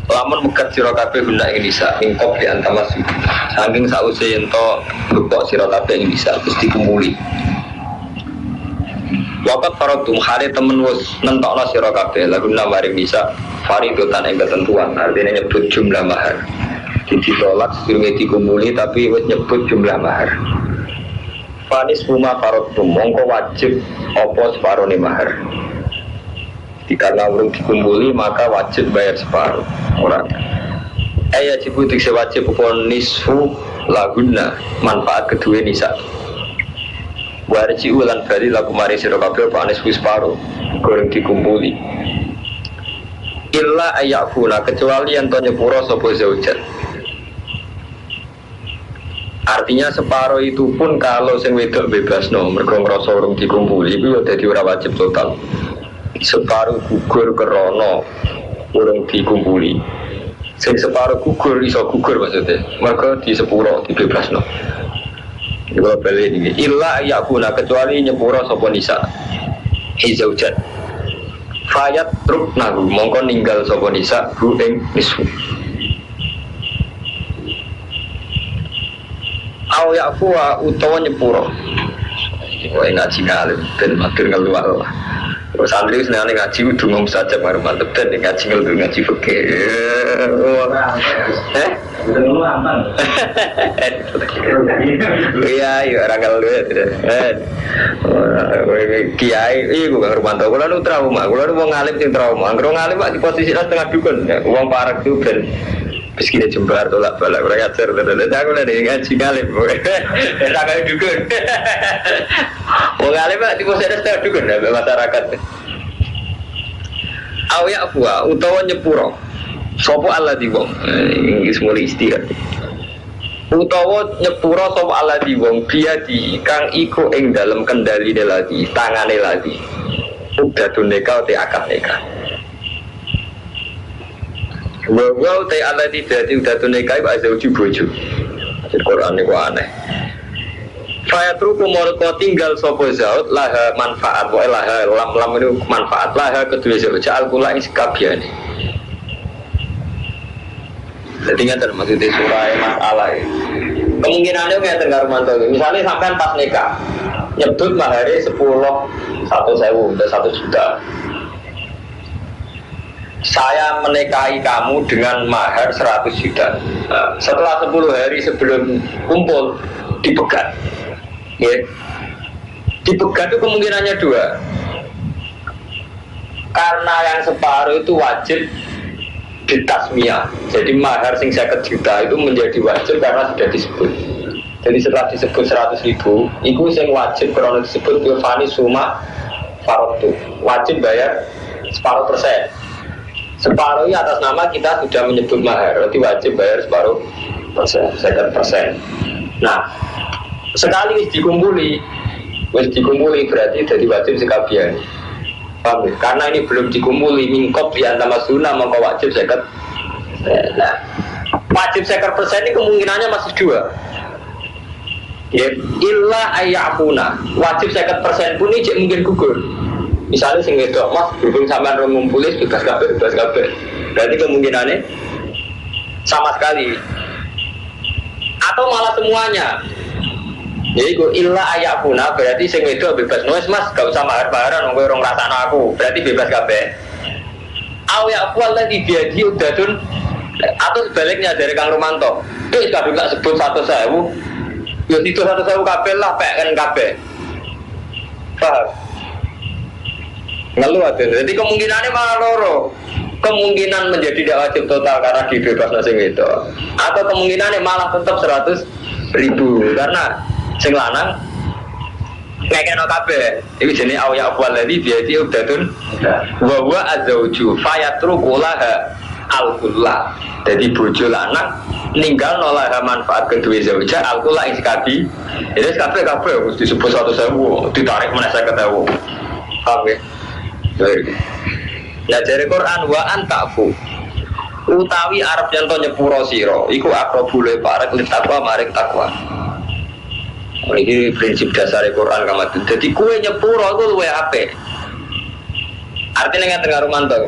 Lamun megat sira kabeh guna ing nisa ingkop di antamas saking sause yen to mbekok sira kabeh ing nisa terus dikumpuli. Wakat faradum hale temen wis nentokno sira kabeh laguna maring nisa faridotan ing ketentuan artinya nyebut jumlah mahar. Ditolak sedurunge dikumpuli tapi wis nyebut jumlah mahar. Panis rumah faradum mongko wajib apa separone mahar. Karena urung dikumpuli maka wajib bayar separuh orang. Jibutik sewajib upon nisfu laguna manfaat kedua nisa. Warji ulan bari lagu mari sira kabeh apa nisfu separuh goreng dikumpuli. Illa ayafuna kecuali yang to nyepuro sapa zaujat. Artinya separuh itu pun kalau sing wedok bebasno mergo ngrasa urung dikumpuli iku ya dadi ora wajib total. Separuh gugur kerono urung dikumpuli. Sing separuh gugur iso gugur maksudnya. Mergo di sepuro dibebasno. Iku bali iki. Illa yakuna kecuali nyepuro sapa nisa. Izaujan. Fayat truk nagu mongko ninggal sapa nisa hu ing nisfu. Aw yakfuwa utawa nyepuro. Kowe ngaji ngalim ben matur keluar lah. Terus santri senengane ngaji kudu ngomong saja baru mantep dan ngaji ngeluh ngaji fikih. Iya, iya orang kalau kiai, iya gue gak rumah tau. Kalau lu trauma, kalau lu mau ngalip sing trauma, kalau ngalip di posisi setengah dukun, uang parek tuh ben. Meski jembar tolak balak orang ajar terus aku lah deh ngaji ngalip, rakyat dukun. Mau ngalip di posisi setengah dukun masyarakat. Awyak fuwa utawa nyepuro sopo Allah di wong ini semua istilah utawa nyepuro sopo Allah di wong dia di kang iku ing dalam kendali lagi tangane lagi udah tuneka te akad neka wow te Allah tidak udah tuneka iku azza uju bojo di Quran itu aneh Fayatru kumorko tinggal sopo zaud laha manfaat wa laha lam itu manfaat laha kedua zaud al-kula ing sekabiane. Jadi nggak maksudnya surah masalah. Kemungkinannya kayak tenggar mantau. Misalnya sampai pas nikah nyebut mahari 10 1.000 udah 1 juta. Saya menikahi kamu dengan mahar 100 juta. Nah, setelah 10 hari sebelum kumpul dipegat. Ya. Dipegat itu kemungkinannya 2. Karena yang separuh itu wajib ditasmiyah. Jadi mahar sing 50 juta itu menjadi wajib karena sudah disebut. Jadi setelah disebut 100.000, itu yang wajib karena disebut yufani suma farotu. Wajib bayar separuh persen. Separuh atas nama kita sudah menyebut mahar, berarti wajib bayar separuh persen, 50%. Nah, sekali wis dikumpuli berarti jadi wajib sekabian. Paham? Karena ini belum dikumpuli mingkop di antara sunnah maka wajib 50%. Nah, wajib 50% ini kemungkinannya masih 2. Ya, illa ayyakuna. Wajib 50% pun ini mungkin gugur. Misalnya sing wedok mas berhubung sampean rong ngumpuli bebas kabeh. Berarti kemungkinannya sama sekali. Atau malah semuanya. Jadi illa ayakuna berarti sing wedok bebas nulis mas gak usah mahar-maharan wong orang rasakno aku berarti bebas kabeh. Aw ya Allah di biadi udadun atau sebaliknya dari Kang Romanto. Wis kadung gak sebut 100.000. Ya itu 100.000 kabeh lah peken kabeh. Paham? Ngeluh ada. Jadi kemungkinannya malah loro. Kemungkinan menjadi tidak wajib total karena dibebasno sing wedok. Atau kemungkinannya malah tetap 100.000 karena sing lanang ngekeno kabeh iki jenenge awya waladi biati udatun wa wa azauju fayatruku laha al-kulla. Jadi bojo lanang ninggal nolaha manfaat kedua zauja al-kulla ing sekabi. Ini kabeh mesti disebut 100.000 ditarik meneh 50.000. Paham ya? Ya dari Quran wa antafu utawi arep yen to nyepuro sira iku aqrabul parek litakwa maring takwa. Ini prinsip dasar Quran kamat. Jadi kue nyepuro itu luwe apik. Artinya nggak tengah romanto.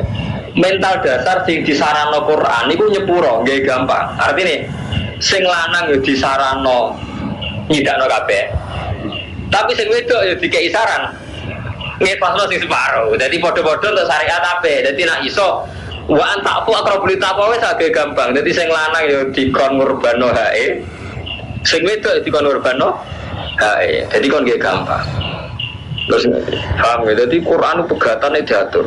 mental dasar sing disarano Quran iku nyepuro nggih gampang. Artine sing lanang yo disarano nyidakno kabeh. Tapi sing wedok yo dikei saran ngepasno sing separo. Dadi padha-padha untuk syariat kabeh. Dadi nek iso wa antaku akrabul taqwa wis agak gampang. Dadi sing lanang yo dikon ngurbano hae. Sing wedok dikon ngurbano hae. Dadi kon nggih gampang. Terus paham ya, jadi Quran pegatannya diatur.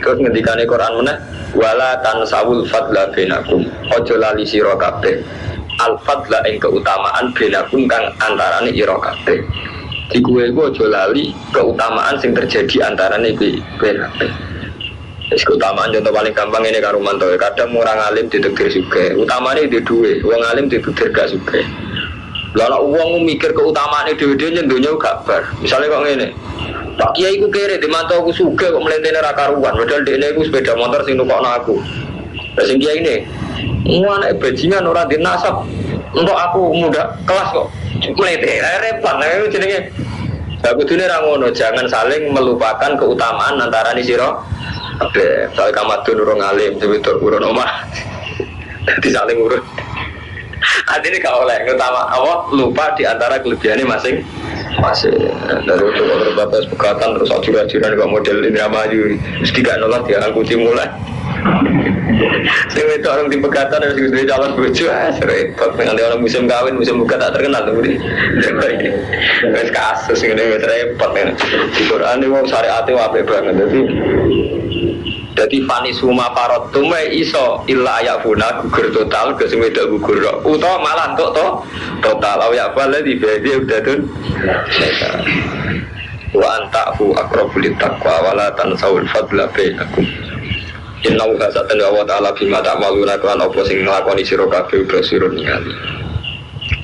Terus ngendikane Quran meneh wala tansawul fadla bainakum. Ojo lali sira kabeh. Al fadla ing keutamaan bainakum kang antarane ira kabeh. Di kuwe iku ojo lali keutamaan sing terjadi antarane iki kabeh. Wis keutamaan contoh paling gampang ini karo mantu. Kadang orang alim ditegir sugih. Utamane di duwe, wong alim ditegir gak sugih. Lah nek wong mikir keutamaane dhewe-dhewe nyendonya gak bar. Misale kok ngene. Pak Kiai ku kere dimantau aku sugih kok mlentene ra karuan padahal dekne iku sepeda motor sing nukokno aku. Lah sing Kiai ini anak bajingan ora dinasab untuk aku muda kelas kok mlete repot lha jenenge. Lah kudune ra ngono, jangan saling melupakan keutamaan antarané sira kabeh. Soal kamadun urung alim wedok urun omah. Dadi saling urut. Adine gak oleh utama apa lupa di antara kelebihannya masing dari itu terbatas pegatan terus ajuran-ajuran juga model ini maju mesti gak nolak ya aku dimulai saya itu orang di pegatan harus gitu calon bojo repot nanti orang musim kawin musim buka tak terkenal tuh ini kasus ini repot di Quran ini mau syariatnya wabek banget jadi fani suma parot tume iso illa ayafuna gugur total kesemeda gugur utawa malah untuk total awyak bala di bedi udah tuh wa anta'fu akrabul taqwa wala tansawul fadla bainakum innahu hasatan wa ta'ala bima ta'maluna kan apa sing nglakoni sira kabeh uga sira ningali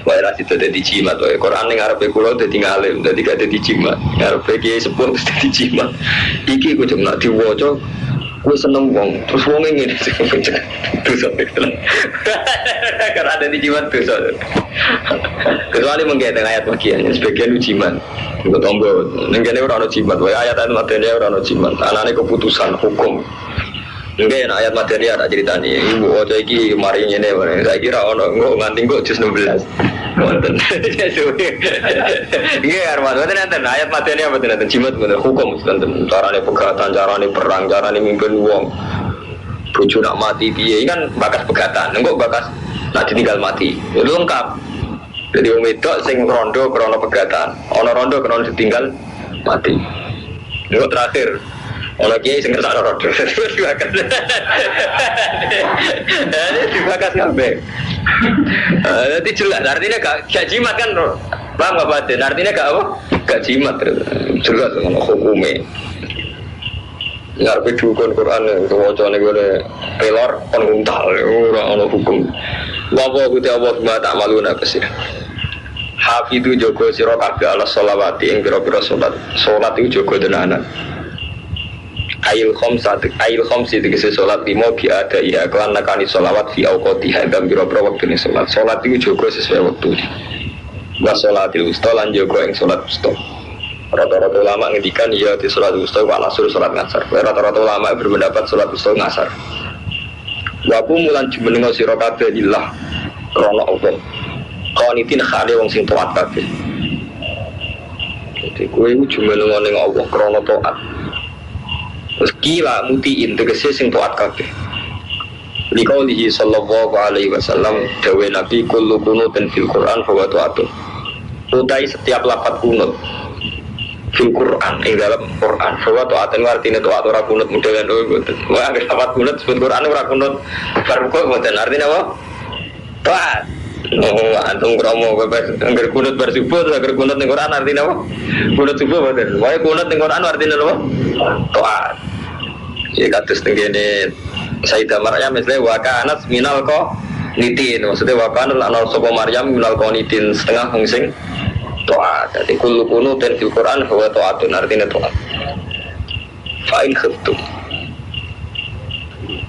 wae ra situ dadi jimat wae Quran ning arepe kula dadi ngalim dadi gak dadi jimat arepe kiai sepuh dadi jimat iki kudu nek diwaca gue seneng wong, terus wongnya ngene dosa karena ada di jimat dosa kecuali menggaitkan ayat bagian sebagian ujiman untuk tombol nenggane ora ono jimat wae ayat madani ora ono jimat anane keputusan hukum enggak ya ayat madani ada ceritanya ibu ojo iki mari ngene saya kira ono engko nganti kok jus 16 wonten nggih arep wonten ayat madani apa ten jimat bener hukum ten carane pegatan carane perang carane mimpin wong bojo nak mati piye kan bakas pegatan engko bakas nak ditinggal mati itu lengkap jadi wong wedok sing rondo krana pegatan ana rondo krana ditinggal mati engko terakhir ono kiai sing ngersakno rodo dibakas dibakas kabeh jadi jelas artinya gak jimat kan paham gak batin artinya gak jimat jelas ono hukume ngarepe dukun Quran itu wacane gone pelor kon untal ora ono hukum wa gusti Allah tak maluna kesih hafidu jogo sira kabeh ala sholawati ing pira-pira salat iku jogo tenanan Ail khomsi tegese sholat lima biada iya kelan nakani sholawat fi awqatiha dan biro-biro waktu ini sholat itu juga sesuai waktu wa sholatil wusta lan juga yang sholat wusta rata-rata ulama ngendikan iya di sholat wusta wa nasur sholat ngasar rata-rata ulama berpendapat sholat wusta ngasar waku mulan jumenengo sira kabeh lillah krana Allah qanitin khale wong sing taat kabeh jadi kowe jumenengo ning Allah krana taat meski lah mutiin tegese sing taat kabeh. Liqaulihi sallallahu alaihi wasallam dawe Nabi kullu qunutin fil Quran fa wa ta'atun. Utai setiap lafaz kunut fil Quran ing dalam Quran fa wa ta'atun artine taat ora kunut modelan ngoten. Wah anggere lafaz kunut sebut Quran ora kunut baru kok mboten artine apa? Taat. Oh, antum kromo bebas angger kunut bersubuh angger kunut ning Quran artine apa? Kunut subuh mboten. Wae kunut ning Quran artine apa? Taat. Ya kados tengene Sayyidah Maryam misalnya wakanat minal ko nitin maksudnya wakanat lan sapa Maryam minal ko nitin setengah wong sing taat. Dadi kullu kunutin fil Quran huwa taatun artine taat. Fa in khiftum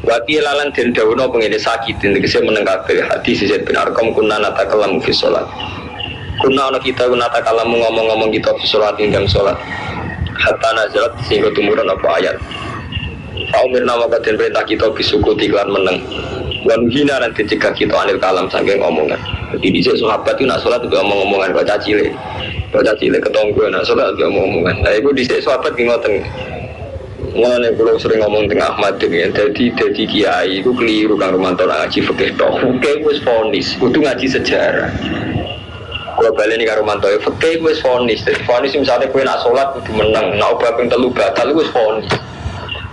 Wati lalan den dawono pengene sakitin tegese meneng kabeh hadis Zaid bin Arqam kunna natakallamu fi shalat. Kunna ana kita natakallamu ngomong-ngomong kita fi shalat ing dalam salat. Hatta nazalat sehingga tumurun apa ayat. Faumir nama kaden perintah kita bisukuti lan meneng. Wan hina lan dicegah kita anil kalam saking omongan. Jadi di sahabat itu nak sholat juga omong-omongan kok cacile ketonggo nak sholat juga omong-omongan. Nah itu di sahabat ki ngoten. Mulane kula sering ngomong teng Ahmad ya, dadi kiai iku keliru kang Romanto ngaji fikih tok. Fikih wis fonis, kudu ngaji sejarah. Kula baleni karo Romanto fikih wis fonis. Dadi fonis misalnya kowe nak sholat kudu menang, nak obah ping 3 batal wis fonis.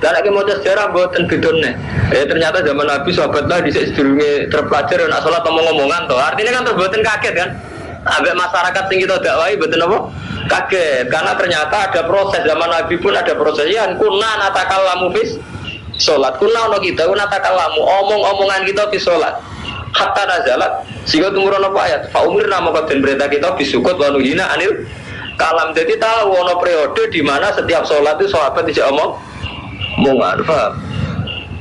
Dan lagi mau sejarah buatan bedone. Ternyata zaman Nabi sahabatlah di sedurunge terpelajar nak sholat ngomong-ngomongan toh. Artinya kan terbuatan kaget kan. Ambek masyarakat sing kita dakwai betul apa? Kaget karena ternyata ada proses zaman Nabi pun ada prosesnya. Kunna natakallamu fis sholat. Kunna ono kita natakallamu omong-omongan kita fis sholat. Hatta nazalat sehingga tumurun apa ayat. Fa umirna maka den perintah kita bisukut wa nuhina anil kalam. Jadi tahu ono periode di mana setiap sholat itu sahabat tidak omong paham?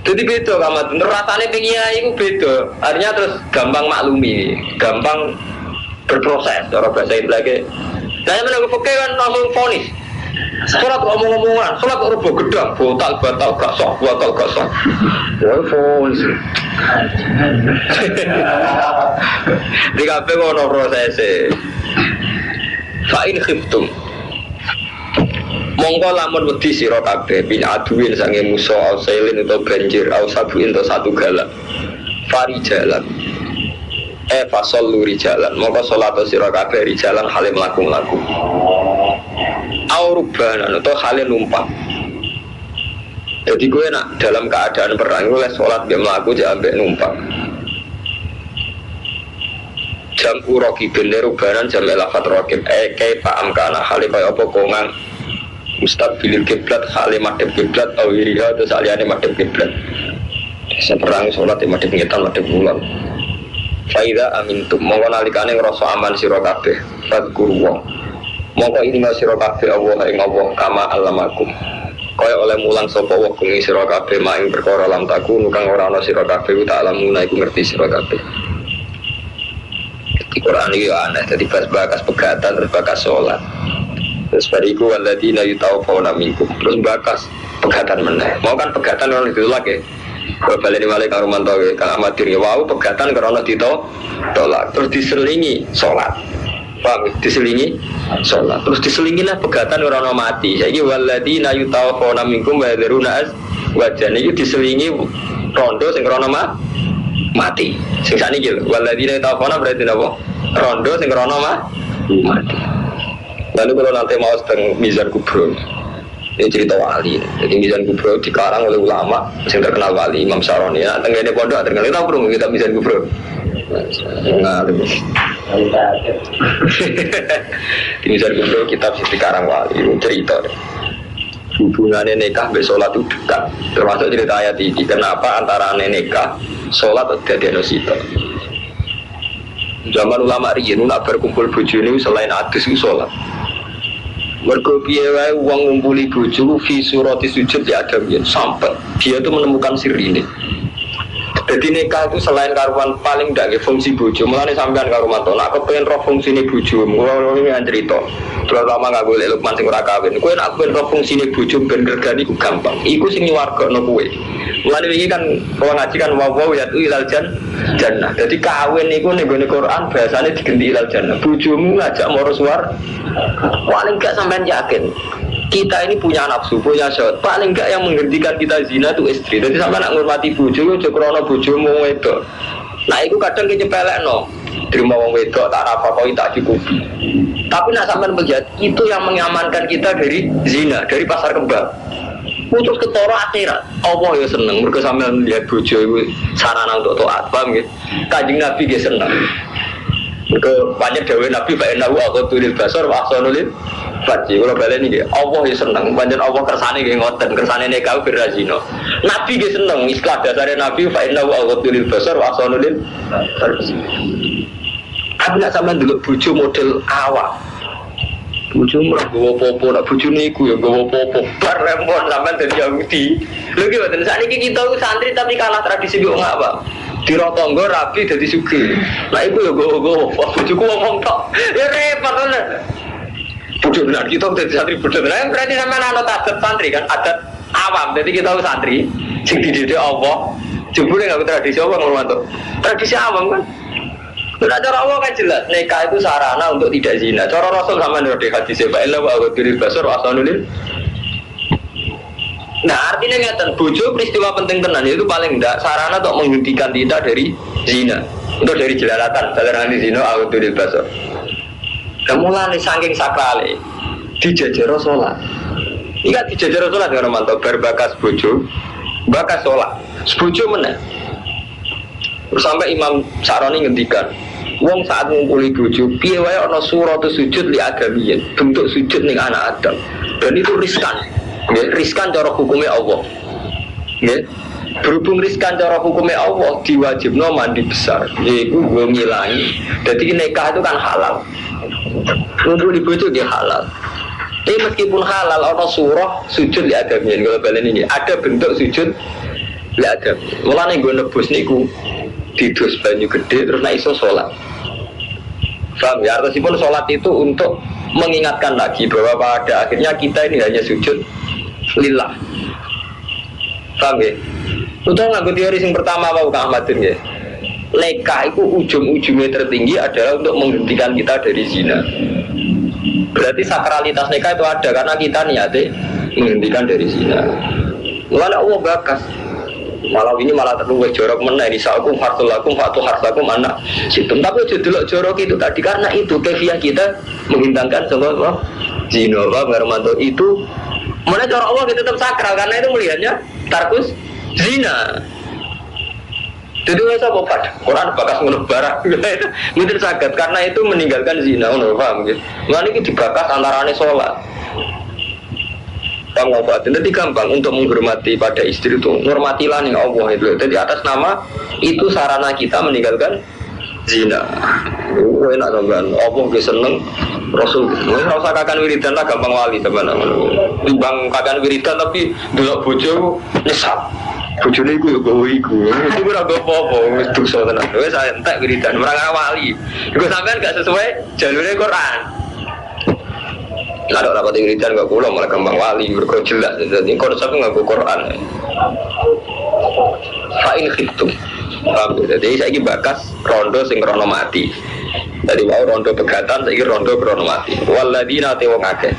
Jadi beda kamat, rasanya pengiai itu beda. Artinya terus gampang maklumi, gampang berproses. Cara bahasa itu lagi. Saya menunggu fakir kan langsung fonis. Sholat omong-omongan, sholat rubuh gedang, batal gak sah. Wah fonis. Di kafe kono prosesnya. Fa'in khiftum. Mongko lamun wedi sira kabeh bin aduin sange musa au sailin utawa banjir au sabuin to satu galak fari jalan fasol luri jalan mongko salat sira kabeh ri jalan halim laku au rubanan utawa halim numpak. Jadi gue nak dalam keadaan perang oleh salat dia mlaku jak ambek numpak. Jam uroki bener rubanan jam lafat rokib kayak paham kana halim kaya apa kongang mustaqbilil kiblat halim madhep kiblat awiriha atau saliyane madhep kiblat. Seperang sholat madhep ngetan madhep bulan. Faida amintum mongko nalikane ngrasa aman sira kabeh fadkurwa mongko ini sira kabeh Allah ing Allah kama alamakum kaya oleh mulang sapa wa kumi sira kabeh maing perkara lam takun kang ora ana sira kabeh tak alamuna iku ngerti sira kabeh. Di Quran iki aneh dadi bakas pegatan terus bakas sholat. Terus bariku waladina yutawafawna minkum. Terus bakas pegatan meneh. Mau kan pegatan orang itu lagi. Kalau balik balik karo mantu kang amatir wow pegatan karena ditolak. Terus diselingi sholat. Paham? Diselingi sholat. Terus diselingi lah pegatan orang mati. Jadi waladina yutawafawna minkum wa yadruna wajan itu diselingi rondo sing karena mati. Sing saniki lho. Waladina yutawafawna berarti apa? Rondo sing karena mati. Lalu kalau nanti mau sedang Mizan Kubro, ini cerita wali. Jadi Mizan Kubro dikarang oleh ulama yang terkenal wali Imam Saroni. Nah, tenggine pondok terkenal kita perlu kita Mizan Kubro. Nah, di Mizan Kubro kitab dikarang wali cerita. Hubungannya nikah be sholat itu dekat. Termasuk cerita ayat ini. Kenapa antara nikah sholat ada nosito? Zaman ulama riyen nak berkumpul bojone selain adus itu sholat. Mergo piye wae wong ngumpuli bojo fi surati sujud ya ada yen sampai dia tuh menemukan sirine. Jadi nikah itu selain karuan paling ndak fungsi bojo, mulane sampean karo mantu nak kepen roh fungsine bojo, ngono iki cerita. Terutama enggak boleh Lukman sing ora kawin. Kowe nak kepen roh fungsine bojo ben gergani ku gampang. Iku sing nyuwargakno kowe. Mulane iki kan kalau ngaji kan wa ya tu ilal jannah. Jadi kawin niku ning gone Quran bahasane digenti ilal jannah. Bojomu ngajak maro suar paling enggak sampean yakin kita ini punya nafsu, punya syahwat. Paling enggak yang menghentikan kita zina itu istri. Jadi sampai nak ngurmati bojo, ojo krana bojomu wedok. Nah, itu kadang kecepelekno. Terima wong wedok tak apa-apa tak cukupi. Tapi nak sampean melihat itu yang mengamankan kita dari zina, dari pasar kembang. Putus ketara akhirat. Allah ya seneng mergo sampean lihat bojo iku sarana untuk taat, paham nggih? Kanjeng Nabi nggih seneng. Mergo banyak dawuh Nabi fa innahu aqduril basar wa ahsanul Fadji, kalau balik ini Allah ya seneng, panjang Allah kersane kayak ngoten, kersane nekau berazino. Nabi dia seneng, istilah dasarnya Nabi fa'inna wa awwadulil basar wa ahsanulil farji. Aku nak sama dulu buju model awal. Buju murah gawa popo, nak buju niku ya gawa popo. Bar remon sampean dari Yahudi. Lho ki mboten sakniki kita santri tapi kalah tradisi kok enggak, Pak. Di Rotonggo rapi dadi sugih. Lah iku ya gawa-gawa, bujuku ngomong tok. Ya repot tenan. Bodoh benar, kita udah santri bodoh benar. Berarti sama anak adat santri kan, adat awam. Jadi kita tahu santri sing dididik Allah. Jebule enggak tradisi apa ngono tradisi awam kan. Nah, cara Allah kan jelas, nikah itu sarana untuk tidak zina. Cara Rasul sama di hadis Pak Ella wa ghadril basar asanulil. Nah, artinya ngeten, bojo peristiwa penting tenan itu paling enggak sarana untuk menghentikan kita dari zina. Untuk dari jelalatan, jelalatan di zina ghadril basar. Mulane saking sakrale dijajaro salat. Iya dijajaro salat karo mantap berbakas bojo, bakas salat. Bojo meneh. Sampai Imam Sa'roni ngendikan, wong saat ngumpuli bojo, piye wae ana surah sujud li agamiyin, bentuk sujud ning anak Adam. Dan itu riskan. Nggih, riskan cara hukumnya Allah. Nggih. Berhubung riskan cara hukumnya Allah diwajibno mandi besar. Yaiku nggo ngilangi. Dadi nikah itu kan halal. Ngumpuli bojo dia halal. Tapi meskipun halal ana surah sujud li agamiyin, kalau balen ini ada bentuk sujud li agamiyin. Mulane nggo nebus niku didus banyu gede terus naik iso sholat. Paham ya? Artinya sholat itu untuk mengingatkan lagi bahwa pada akhirnya kita ini hanya sujud lillah. Paham ya? Untuk nganggo teori yang pertama apa Kang Ahmadin ya? Nikah itu ujung-ujungnya tertinggi adalah untuk menghentikan kita dari zina. Berarti sakralitas nikah itu ada karena kita niatnya menghentikan dari zina. Mulai Allah bakas. Malah ini malah terluwih jorok meneh risakum fartulakum fatu harsakum anak situm. Tapi delok jorok itu tadi karena itu kefiah kita menghintangkan semua zina wa itu mana cara Allah kita tetap sakral karena itu melihatnya tarkus zina. Jadi wes apa pada Quran bakas ngono barang itu mungkin saged karena itu meninggalkan zina ngono paham gitu. Lan iki dibakas antarane salat. Jadi gampang untuk menghormati pada istri itu hormatilah nih Allah itu. Jadi atas nama itu sarana kita meninggalkan zina. Enak sampean. Allah ge seneng Rasul. Wis ora usah kakan wiridan lah gampang wali sampean. Timbang kakan wiridan tapi delok bojo nyesat. Bojone iku yo gowo iku. Itu ora apa-apa wis dosa tenan. Wis entek wiridan ora wali. Iku sampean gak sesuai jalure Quran. Ada rapat wiridan gak kula malah gampang wali mergo jelas. Jadi konsepnya nganggo Quran. Fa'in khiftum. Jadi saiki bakas rondo sing rono mati. Jadi mau rondo pegatan saiki rondo krono mati. Waladina te wong akeh.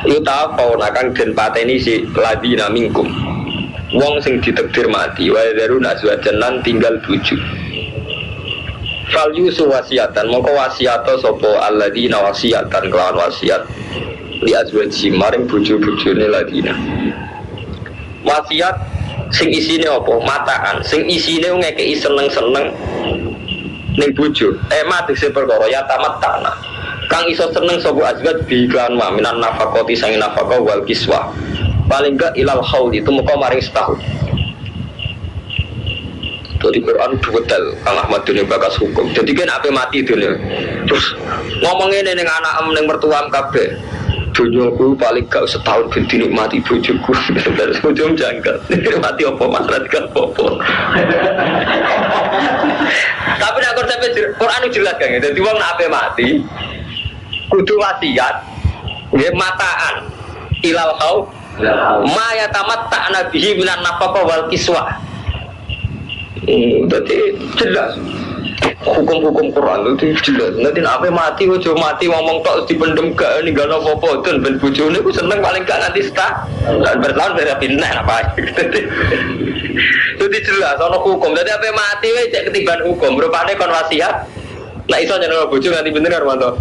Iku tafauna kang den pateni si ladina minkum. Wong sing ditakdir mati wa daru nazwajan lan tinggal 7. Fal yusu wasiatan moko wasiato sapa alladina wasiatan kelawan wasiat li azwaji maring bojo-bojone ladina. Wasiat sing isine apa? Mataan. Sing isine ngekeki seneng-seneng ning bojo. Mati se perkara ya tamat tanah. Kang iso seneng sapa azwaj bi iklan wa minan nafaqati sang nafaqah wal kiswah. Paling enggak ilal haul itu muka maring setahun. Jadi Quran detail Kang Ahmad dunia bakas hukum. Jadi kan apa mati dunia. Terus ngomongin ning anak ning mertuam kabeh. Dunyaku paling gak setahun ben dinikmati bojoku. Terus ujung janggal. Mati apa masalah kan apa. Tapi nek konsep Quran jelas kan. Dadi wong nek ape mati kudu wasiat. Nggih mataan ilal haul ma yatamatta nabihi minan nafaqah wal kiswah. Jadi jelas hukum-hukum Quran itu jelas. Nanti apa mati, ojo mati ngomong tok dipendem gak nih gak apa-apa dan ben bojone ku seneng paling gak nanti setah dan bertahun beda pindah apa. Jadi jelas ono hukum. Jadi apa mati wes cek ketiban hukum. Rupane kon wasiat. Nah iso jenenge bojo nganti bener Armanto.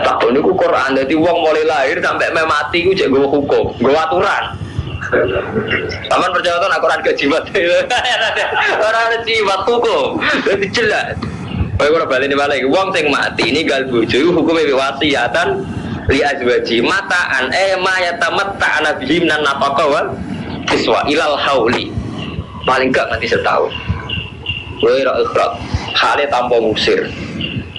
Tak niku Quran. Dadi wong mulai lahir sampai mati ku cek nggo hukum, nggo aturan. Taman percaya tuh Quran gak jimat. Orang jimat hukum. Jadi jelas. Kayak ora baleni balik. Wong sing mati ini gal bojo hukume wasiatan li azwaji mataan ma yatamatta nabihi minan nafaqah wal kiswa ilal hauli. Paling gak nanti setahun. Kowe ra ikhlas. Hale tanpa ngusir.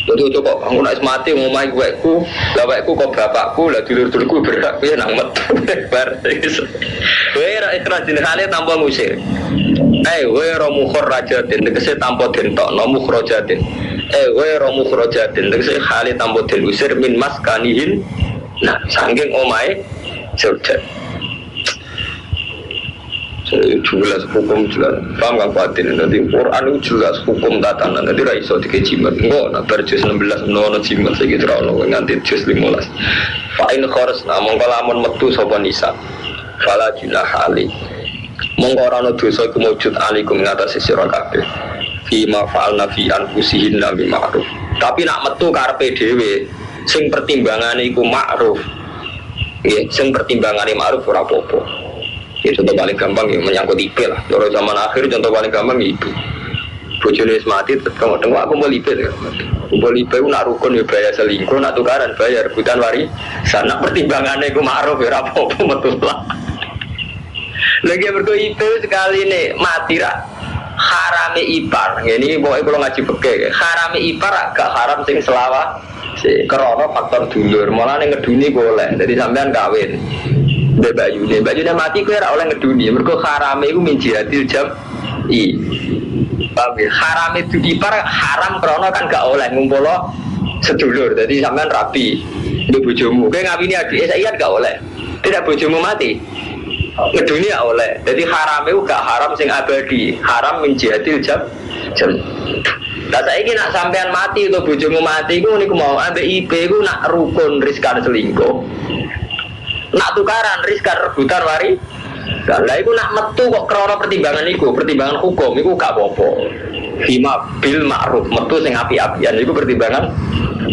Jadi coba aku nak mati ngomai kueku, lah kueku kok bapakku, lah dulur-dulurku berhak ya nang metu bar. Kowe ra ikhlas jenenge tanpa ngusir. Kowe ra mukharrajatin tegese tanpa dentokno mukhrajatin. Kowe ra mukhrajatin tegese hale tanpa den usir min maskanihin. Nah, saking omahe surga. jelas hukum jelas paham kan batin nanti Quran itu jelas hukum tatanan nanti raiso dikejimat enggak nak berjus 16 nono jimat segitu rono nganti jus 15 fa'in khores nah mongko lamun metu sapa nisa fala junah ali mongko ora ana dosa iku mujud alikum ngatasi sira kabeh fi ma fa'alna fi anfusihin nabi ma'ruf tapi nak metu karepe dhewe sing pertimbangane iku ma'ruf ya sing pertimbangane ma'ruf ora apa-apa. Ya, contoh paling gampang ya menyangkut IP lah. Kalau zaman akhir contoh paling gampang ya itu. Bojone wis mati tetep ngomong aku mau IP ya. Mau IP ku nak rukun ya bayar selingkuh, nak tukaran bayar rebutan wari. Sana pertimbangannya ku ma'ruf ya apa-apa metu lah. Lagi berko IP sekali nih mati ra harame ipar. Ini pokoke kula ngaji fikih. Harame ipar gak haram sing selawah. Karena faktor dulur, malah ngeduni boleh. Jadi sampean kawin. Mbak Yune mati kowe ora oleh ngeduni. Mergo harame iku min jihadil jam i. Paham ya? Harame itu ipar haram krana kan gak oleh ngumpul sedulur. Jadi sampean rapi. Ndek bojomu, kowe ngawini adike saiki gak oleh. Tidak bojomu mati. Ngeduni gak oleh. Jadi harame iku gak haram sing abadi. Haram min jihadil jam. Lah saiki nak sampean mati atau bojomu mati iku niku mau ambek IP iku nak rukun riskan selingkuh. Nak tukaran riskan rebutan wari. Lah iku nak metu kok krana pertimbangan iku, pertimbangan hukum iku gak apa-apa. Hima bil ma'ruf metu sing api-apian iku pertimbangan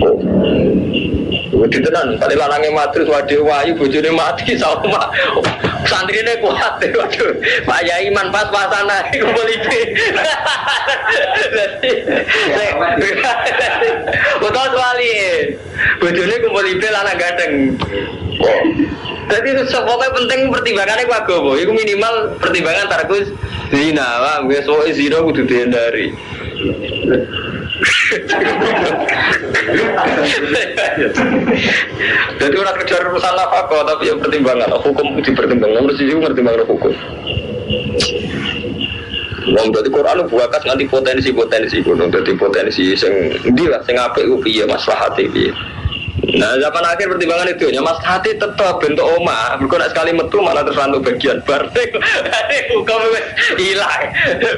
hukum. Wedi tenan, kali lanange matrus waduh wayu bojone mati sama. Santrine kuat waduh. Pak Yai iman pas-pasan ae kumpul iki. Betul wali. Bojone kumpul iki lanang gandeng. Jadi pokoknya penting pertimbangannya ku agama. Iku minimal pertimbangan tarkus zina, wah, wis wae zina kudu dihindari. Jadi orang kejar urusan nafkah tapi yang pertimbangan hukum dipertimbangkan nomor siji pertimbangan hukum. Wong dadi Quran buakas nganti potensi kudu dadi potensi sing ndi lah sing apik ku piye maslahate piye. Nah zaman akhir pertimbangan itu ya mas hati tetap bentuk oma berkona sekali metu malah tersantuk bagian bareng hukum hilang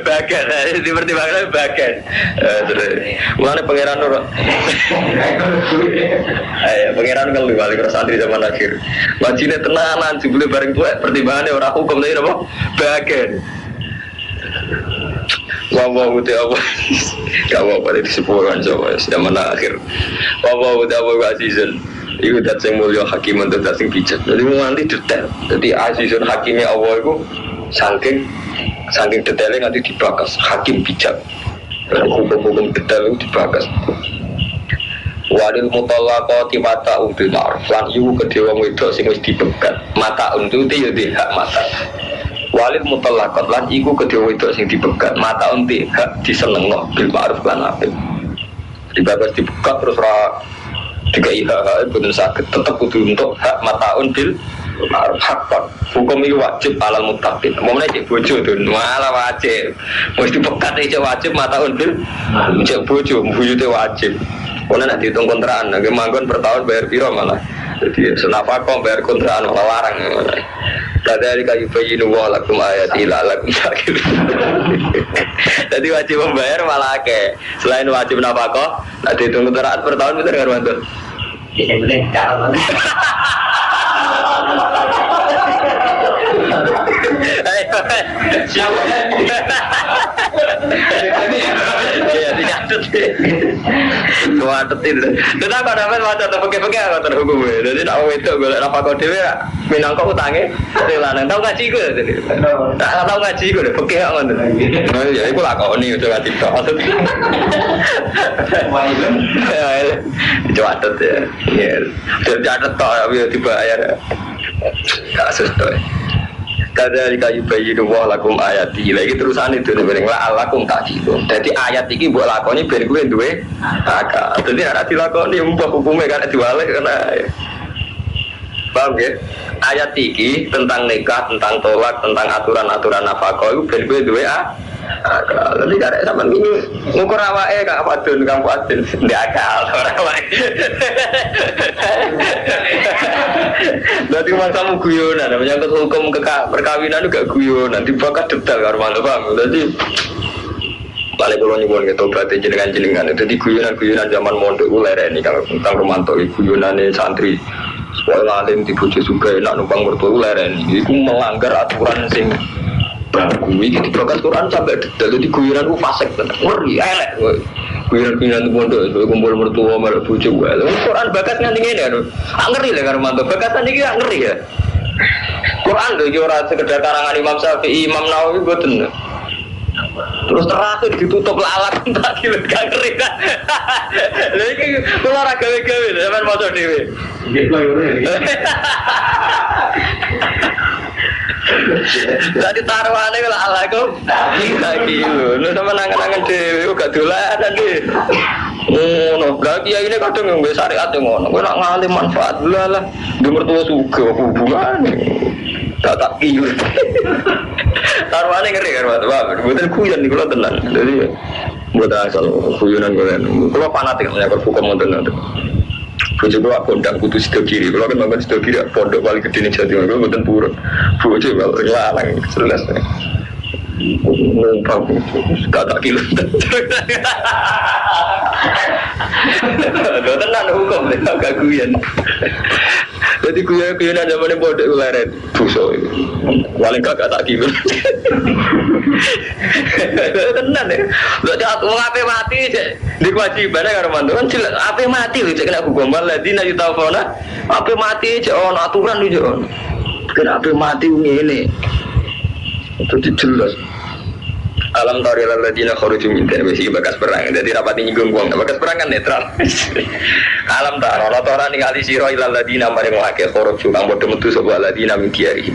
bagian di pertimbangan bagian mulanya pangeran nur pangeran kalau balik ke santri zaman akhir wajibnya tenanan sebelum bareng tua pertimbangannya orang hukum tadi apa bagian Wawa udah apa? Kau apa dari sepuluhan coba zaman akhir. Wawa udah apa asisten? Iku dat sing mulya hakim untuk dat sing bijak. Jadi nganti detail. Jadi asisten hakimnya Allah itu saking detailnya nanti dibakas. Hakim bijak. Hukum-hukum detail itu dibakas. Wadil mutallaqati mata'un bil ma'ruf. Lan iku kedhe wong wedok sing wis dipegat. Mata'un itu ya hak mata. Walil mutallaqat lan iku kedhe wedok sing dipegat mata unti hak disenengno bil ma'ruf lan apik. Dibabas dibuka terus ora dikai hak bener saged tetep kudu untuk hak mataun bil ma'ruf hakon. Hukum iki wajib alal muttaqin. Momene cek bojo to malah wajib. Wis dipegat iki wajib mataun bil cek bojo buyute wajib. Ono nek diitung kontrakan nek manggon per tahun bayar piro malah. Jadi senafakah bayar kontrakan malah larang. Kadari kayu bayinu wa lakum ayati lalakum sakit. Jadi wajib membayar malah ke. Selain wajib nafkah, nak dihitung kontrakan per tahun bener kan mantul. Iya bener kan. Iya dicatat. Kuatetin. Kenapa dapat macam terpakai-pakai apa terhukum? Jadi nak itu golek nafkah dhewe minangka utange lanang tau ngaji ku. Tak tau ngaji ku lho pakai ngono. Ya iku lakoni udah ngaji tok. Dicatat ya. Iya. Dicatat tok ya dibayar. Kasus tok. Kadari kayu bayi dua lakum ayat ini lagi terusan itu nih bering lah lakum tak gitu. Jadi ayat ini buat lakoni ben gue duwe agak. Jadi ada dilakoni mbak hukumnya kan diwalik karena paham ya? Ayat ini tentang nikah, tentang tolak, tentang aturan-aturan nafkah itu ben gue duwe Lalu karek sampean ini ngukur awake Kang Fadun, Kang Fadil ndak akal ora awake. Dadi mangsamu guyonan, menyangkut hukum perkawinan juga guyonan, dibakat detail karo mantu paham. Dadi balik kalau nyuwun gitu berarti jenengan. Dadi guyonan zaman mondok ku lereni Kang Romanto guyonane santri. Sekolah alim di bojo juga enak numpang mertua lereni. Iku melanggar aturan sing bagus iki dibakas Quran sampai detail di guyonan ku fasik tenan. Ngeri elek kowe. Guyonan pondok kumpul mertua malah bojo wae. Quran bakas nganti ngene lho. Ngeri lho karo mantu. Bakasan iki ngeri ya. Quran lho yo ora sekedar karangan Imam Syafi'i, Imam Nawawi mboten. Terus terakhir ditutup lalat tak kira gak ngeri kan. Lha iki kula ora gawe-gawe sampean maca dhewe. Nggih kok ngono ya. Tadi taruhane kok ala kok lagi lho sama nangan-nangan dhewe gak dolanan iki. Ngono, berarti ya ini kadang ngombe syariat ngono. Kowe nak ngalim manfaat lah. Di mertua sugih hubungane. Tak iyo. Taruhane ngeri kan Pak. Betul kuyon niku lho tenan. Jadi buat asal kuyonan kalian. Kalau fanatik menyangkut hukum ngoten. Bojo kula kondang putus sida kiri. Kula kan bangun sida kiri pondok paling gede ning Jawa Timur. Kula mboten purun. Bojo paling larang jelas. Numpang kata kilo. Lho tenan hukum agak guyon. Jadi guyon-guyonan zamane pondok leren dosa iki. Paling gak tak kilo. Tenan ya. Lho wong ape mati di kewajiban karo mantu kan jelas ape mati lho cek kena hukum ladina yutafona. Ape mati cek ono aturan lho cek ono. Kena ape mati ngene. Itu jelas. Alam tari ladina kharuju min diyarihim bekas perang. Jadi rapati nyinggung wong bekas perang kan netral. Alam tara ana ora ningali sira ilal ladina maring wake kharuju kang padha metu sapa ladina min diyarihim.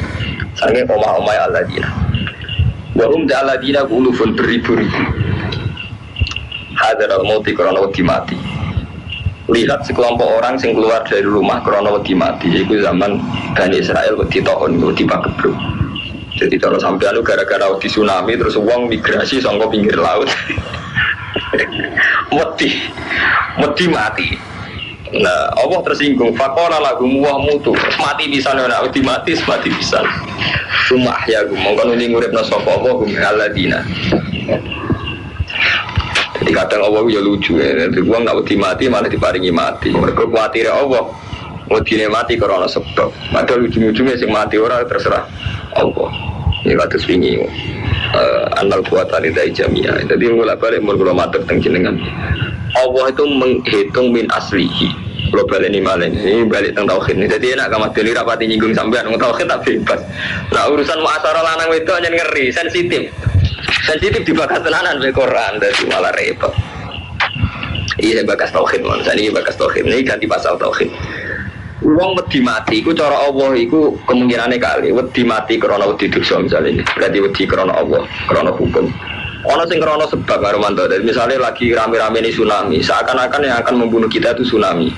Sange omah-omah ladina. Wa hum ladina qulufun beribu-ribu. Hadar al-mauti karena wedi mati. Lihat sekelompok orang yang keluar dari rumah karena wedi mati. Itu zaman Bani Israel wedi tahun wedi pagebluk. Jadi kalau sampai lalu gara-gara di tsunami terus uang migrasi sangko pinggir laut, mati mati. Nah, Allah tersinggung. Fakola lagu muah mutu mati bisa nona mati bisa. Rumah ya gue mongkon ini ngurep nasofo Allah gue aladina. Jadi kadang Allah ya lucu ya. Jadi uang nak mati malah diparingi mati. Mereka khawatir Allah mau mati karena sebab. Padahal ujung-ujungnya sing mati orang terserah Allah. Ini kata swingi anal kuatan dari jamiah. Jadi mulai balik mulai matur tengjenengan. Allah itu menghitung min aslihi. Kalau balik ini malah ini balik tentang tauhid ini. Jadi enak kamar deli rapati nyinggung sampean ngomong tauhid tak bebas. Nah urusan muasara lanang itu hanya ngeri, sensitif dibahas tenanan be Quran dari malah repot. Iya bakas tauhid mon. Ini bakas tauhid ini ganti pasal tauhid. Wong wedi mati iku cara Allah iku kemungkinane kali wedi mati krana wedi dosa misalnya berarti wedi krana Allah krana hukum ana sing krana sebab karo mantu misalnya lagi rame-rame ini tsunami seakan-akan yang akan membunuh kita itu tsunami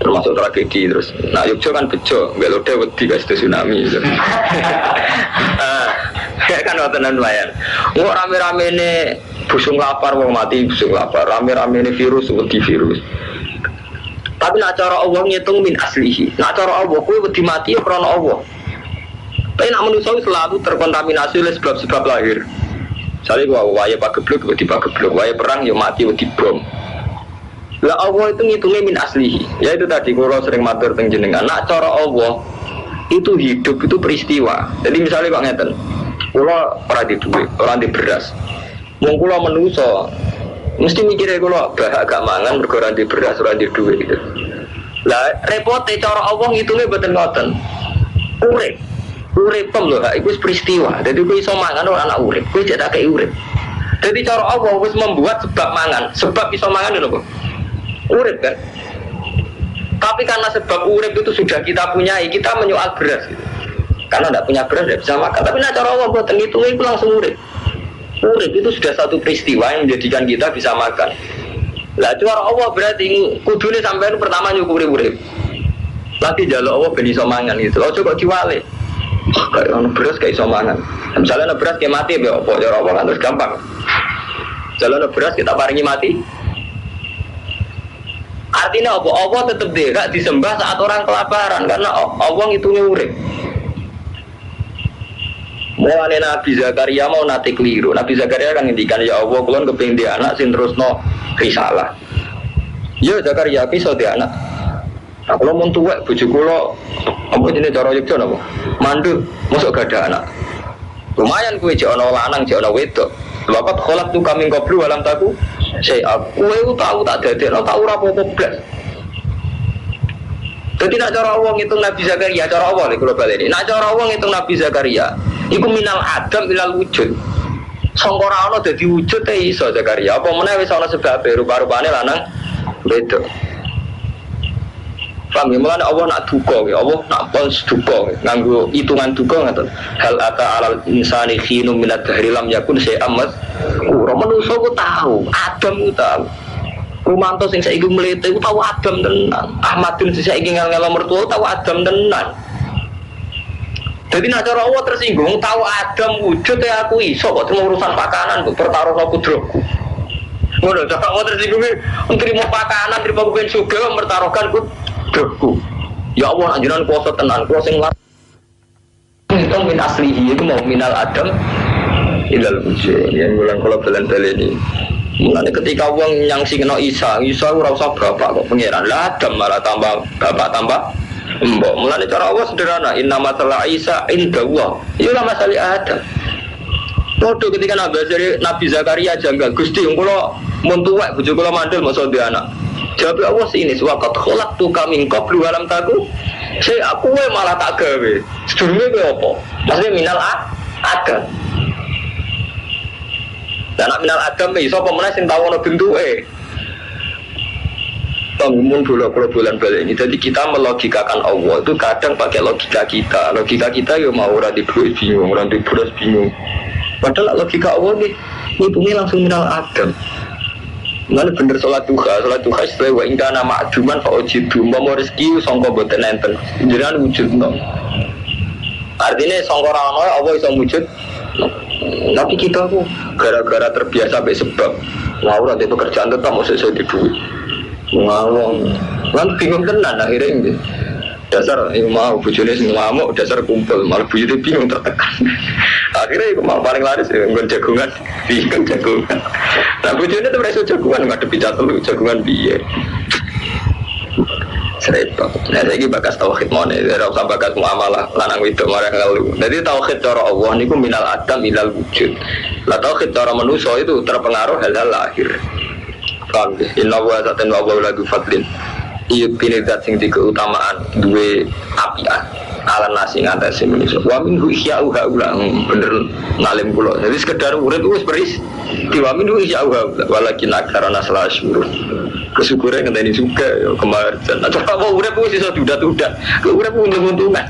termasuk tragedi terus nah Yogyo kan bejo belode wedi guys itu tsunami kayak kan wontenan lumayan kok rame-rame ini busung lapar wong mati busung lapar rame-rame ini virus wedi virus. Tapi nak cara Allah ngitung min aslihi. Nak cara Allah kuwi wedi mati ya krana Allah. Tapi nak manusia selalu terkontaminasi oleh sebab-sebab lahir. Misalnya waya pagebluk wedi pagebluk, waya perang ya mati wedi bom. Lah Allah itu ngitungnya min aslihi. Ya itu tadi kula sering matur teng jenengan. Nak cara Allah itu hidup itu peristiwa. Jadi misalnya kok ngeten. Kula ora di duit, ora di beras. Wong kula manusa mesti mikirnya kalau bahak gak mangan berkoran di beras, orang di duit gitu. Lah repotnya cara Allah ngitungnya betul ngoten. Urip pem loh, itu peristiwa. Jadi gue iso mangan orang anak urip, gue jadi kayak urip. Jadi cara Allah wis membuat sebab mangan, sebab iso mangan itu loh. Urip kan. Tapi karena sebab urip itu sudah kita punyai, kita menyoal beras. Gitu. Karena tidak punya beras tidak bisa makan. Tapi nah cara Allah buat ngitungnya itu langsung urip. Urip itu sudah satu peristiwa yang menjadikan kita bisa makan. Lah cara Allah berarti kudune sampean pertama nyukuri urip. Lagi jaluk Allah ben iso mangan gitu. Ojo kok diwale. Kayak ono beras kayak iso mangan. Misalnya ono beras kayak mati ya apa cara apa kan terus gampang. Misalnya ono beras kita paringi mati. Artinya apa? Allah tetap gak disembah saat orang kelaparan karena Allah ngitungnya urip. Mulane Nabi Zakaria mau nate keliru. Nabi Zakaria kan ngendikan ya Allah kula kepengin di anak sing terusno risalah. Ya Zakaria iso di anak. Nah, kalau mau tuwek bojo kula apa jenenge cara Yogya napa? Mandul, mosok gak ada anak. Lumayan kowe jek ana lanang, jek ana wedok. Bapak kholak tu kami ngobru alam taku. Saya kowe tahu tak dadekno tahu ora apa-apa blas. Dadi nek cara Allah ngitung Nabi Zakaria, cara Allah lho kula baleni. Nek cara Allah ngitung Nabi Zakaria, iku minal adam ilal wujud. Sangka ora ana dadi wujud te iso Zakaria. Apa meneh wis ana sebabe rupa-rupane lanang wedok. Paham ya, mulanya Allah nak duka, Allah nak pons duka, nganggo hitungan duka ngatain. Hal ata alal insani khinu minat dahrilam yakun saya amat. Kurang manusia aku tahu, Adam aku tahu. Rumanto sing saya ingin melete, aku tahu Adam tenan. Ahmadun sing saya ingin ngel mertua, tahu Adam tenan. Jadi nak cara Allah tersinggung, tahu Adam wujud ya aku iso kok cuma urusan pakanan, pertaruh aku drogku. Ngono, cara Allah tersinggung, terima pakanan, terima kuben suga, mempertaruhkan ku. Doku, ya Allah anjuran kuasa tenan, kuasa yang itu min aslihi itu mau minal adam ilal wujud. Yang bulan kalau belen-belen ini mulanya ketika uang yang singno Isa ora usah bapak kok pengiran lah adam malah tambah bapak tambah mbok. Mulanya cara Allah sederhana, inna masalah Isa inda Allah itulah masalah Adam. Waduh ketika Nabi Zakaria janggal Gusti yang kalau muntuwek bojo kula mandul masa di anak. Jawab Allah sini suwakat kholak tuh kami qablu alam taku. Saya aku malah tak gawe. Sedurunge kowe apa? Maksudnya minal adam. Dan minal adam iso apa meneh sing tau ana bentuke. Bangun dulu bulan balik ini. Jadi kita melogikakan Allah itu kadang pakai logika kita. Logika kita ya mau ora dibuat bingung, ora dibuat bingung. Padahal logika Allah nih ngitungnya langsung minal adam. Mana bener sholat duha istilah wa ingka nama aduman fa'ujidu mau rezeki sangka boten enten jenengan wujud no. Artinya sangka ora ono apa iso wujud no. Tapi kita tuh gara-gara terbiasa sampai sebab mau nanti pekerjaan tetap mau sesuai di duit ngawang kan bingung tenan akhirnya ini dasar ini mau bujune sing ngamuk dasar kumpul malah bujune bingung tertekan akhirnya itu mau paling laris ya nggon jagungan bingung jagungan nah bujune tuh reso jagungan ngadepi catelu jagungan piye serempet nah saiki bakas tauhid mone ora usah bakas muamalah lanang wedok marang kalu dadi tauhid cara Allah niku minal adam ilal wujud la tauhid cara manusa itu terpengaruh hal-hal lahir kan inna wa ta'ala wa ladu fadlin iya pilih dat sing di keutamaan dua apian ala nasi ngatasi manusia wa min hu'ya'u ha'ulang bener ngalim pulau jadi sekedar urip itu beris di wa min hu'ya'u ha'ulang walakin akarana salah syurun kesyukuran ngenteni juga ya kemarin nah coba mau urip itu bisa duda-duda urip untung-untungan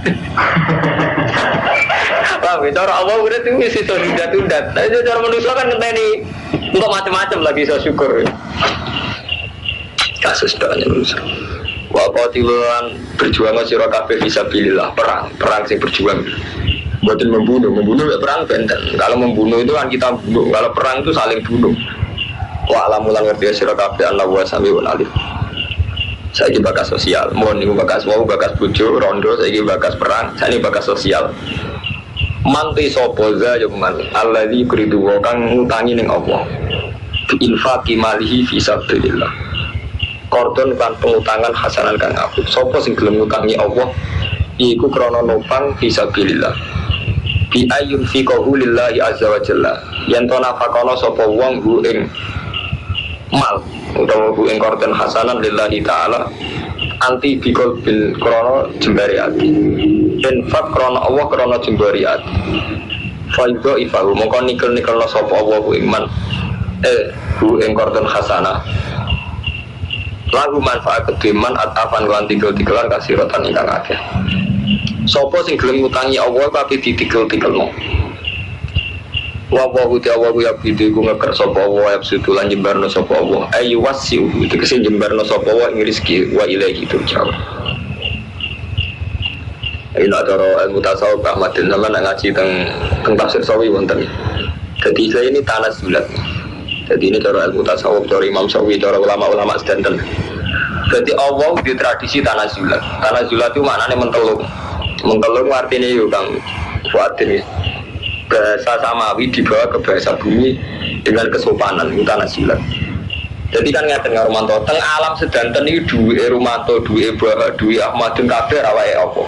paham ya cara Allah urip itu bisa duda-duda tapi cara manusia kan ngenteni untuk macam-macam lagi bisa syukur kasus doanya manusia wa qatilan berjuang sira kabeh fisabilillah perang sing berjuang bukan membunuh ya perang benten kalau membunuh itu kan kita bunuh kalau perang itu saling bunuh wa alamulan ngerti sira kabeh Allah wa samiun alim saiki bakas sosial mohon niku bakas bojo rondo saiki bakas perang saiki bakas sosial manti sapa za yo man allazi kuridu kang ngutangi ning Allah infaqi malihi fi sabilillah kordon kan pengutangan hasanan kang apik sapa sing gelem ngutangi Allah iku krana nopang fisabilillah bi ayyun fi qaulillahi azza wa jalla yen to nafakono sapa wong hu ing mal utawa hu ing kordon hasanan lillahi taala anti bikol bil krana jembari ati infaq krana Allah krana jembari ati faido ifahu mongko nikel-nikelno sapa Allah hu ing man hu ing kordon hasanah lagu manfaat kediman atafan lan tinggal-tinggalan kasiratan ingkang akeh. Sopo sing gelem ngutangi Allah tapi ditigel-tigelno. Wa wa ya bidu ku ngeker sapa Allah ya sudu lan jembarno sapa Allah. Ayu wasiu tegese jembarno sapa Allah ing rezeki wa ilahi turja'un. Ila cara ilmu tasawuf Ahmad bin Hamdan ngaji teng tafsir Sawi wonten. Jadi saya ini tanazzulat. Jadi ini cara ilmu tasawuf, cara Imam Sawi, cara ulama-ulama sedanten. Jadi Allah di tradisi tanazzulat. Tanazzulat itu maknanya mentelung. Mentelung artinya yo Kang Fuadin. Bahasa samawi dibawa ke bahasa bumi dengan kesopanan itu tanazzulat. Jadi kan ngeten karo Romanto, teng alam sedanten iki duwe Romanto, duwe Bah, duwe Ahmadun kabeh awake apa.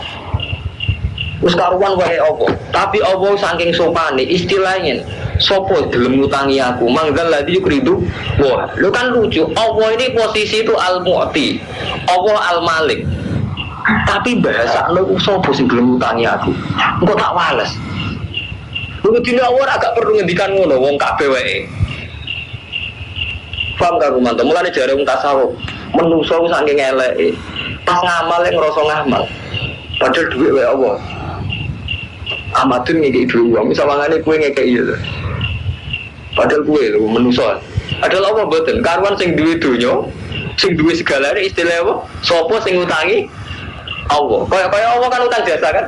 Wis karuan wae apa. Tapi apa saking sopane istilahnya sapa gelem ngutangi aku, manggal ladzi yukridu. Wah, lu kan lucu. Allah ini posisi itu Al-Mu'ti. Allah Al-Malik. Tapi bahasa lu sapa sing gelem ngutangi aku? Engko tak wales. Lu dina ora agak perlu ngendikan ngono wong kabeh wae. Paham gak Romanto? Mulane jare wong tasawuf, menungso saking eleke. Pas ngamal ngrasa ngamal. Padahal duit wae Allah. Amatun ngekei dulu uang, misalnya kue ngekei iya padahal kue lu menuso padahal apa betul, karuan sing duwe dunya sing duwe segala ini istilah apa? Sopo sing utangi Allah, kaya Allah kan utang jasa kan?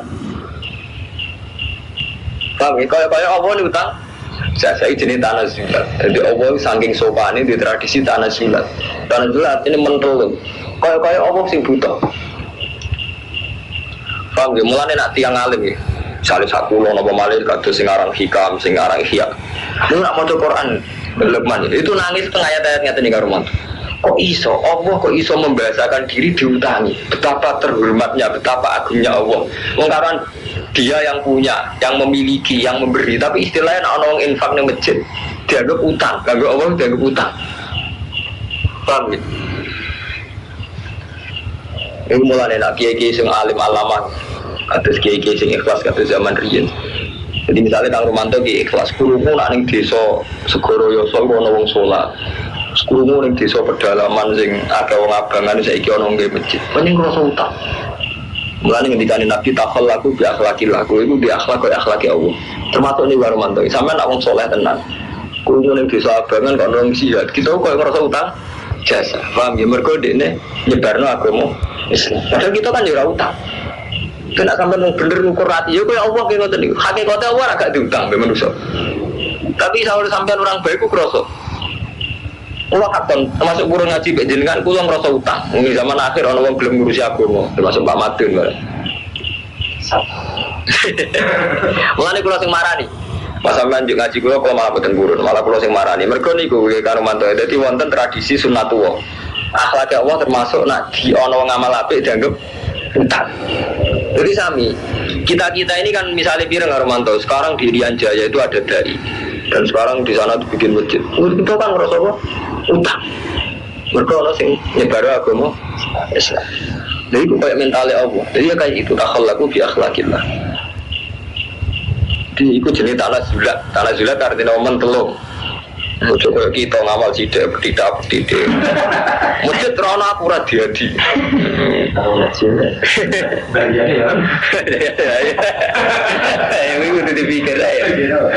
Paham ya? Kaya Allah ini utang jasa ini jenis tanah zulat. Jadi Allah saking sopan ini di tradisi tanah zulat. Tanah zulat ini mentelung kaya Allah sing buta. Paham ya? Mulanya nak tiang alim ya misalnya sakulo nopo malih kados sing aran hikam sing aran ihya itu nak maca Quran Luqman itu nangis tengah ayat-ayat ngeten iki karo mantu kok iso Allah kok iso membahasakan diri diutangi betapa terhormatnya betapa agungnya Allah wong karan dia yang punya yang memiliki yang memberi tapi istilahnya ana wong infak nang masjid dianggap utang kanggo Allah dianggap utang paham ya iku mulane nak kiai-kiai sing alim alaman atas kiai-kiai sing ikhlas kata zaman riyen. Jadi misalnya Kang Romanto kiai ikhlas, krungu nak ning desa Segoro Yoso ana wong salat. Krungu ning desa pedalaman sing akeh wong abangan saiki ana nggih masjid. Paling ngrasa utang. Mulane ngendikane Nabi takhallaku bi akhlaqil laku iku di akhlak kaya akhlake Allah. Termasuk ning Kang Romanto. Sampeyan nak wong saleh tenan. Krungu ning desa abangan kok nang siat. Kita kok ngrasa utang jasa. Paham ya mergo dekne nyebarno agama Islam. Padahal kita kan ora utang. Kena sampai bener ngukur hati, ya kayak Allah kayak ngoten niku. Hakikate Allah agak diutang be manusia. Tapi kalau sampean orang baik ku kroso. Kula katon termasuk burung ngaji mbek jenengan kula ngrasa utang. Wong zaman akhir ana wong gelem ngurusi agama, termasuk Pak Madun. Mulane kula sing marani. Pas sampean njuk ngaji kula malah boten burun, malah kula sing marani. Mergo niku karo mantu dadi wonten tradisi sunnatullah. Akhlak Allah termasuk nak di ana wong amal apik dianggap utang. Jadi sami, kita ini kan misalnya Pireng Armanto, sekarang di Rian Jaya itu ada dai, dan sekarang di sana dibikin masjid. Itu kan merasa apa? Utang. Mereka orang yang nyebar agama Islam. Jadi itu kayak mentalnya Allah. Jadi ya kayak itu takhallaku bi akhlaqillah. Jadi itu jenis tanah zulat. Tanah zulat artinya mentelung. Coba kita ngamal sidik, tidak. Masjid rana aku radiadi. Bagiannya ya. Ini udah dipikir ya.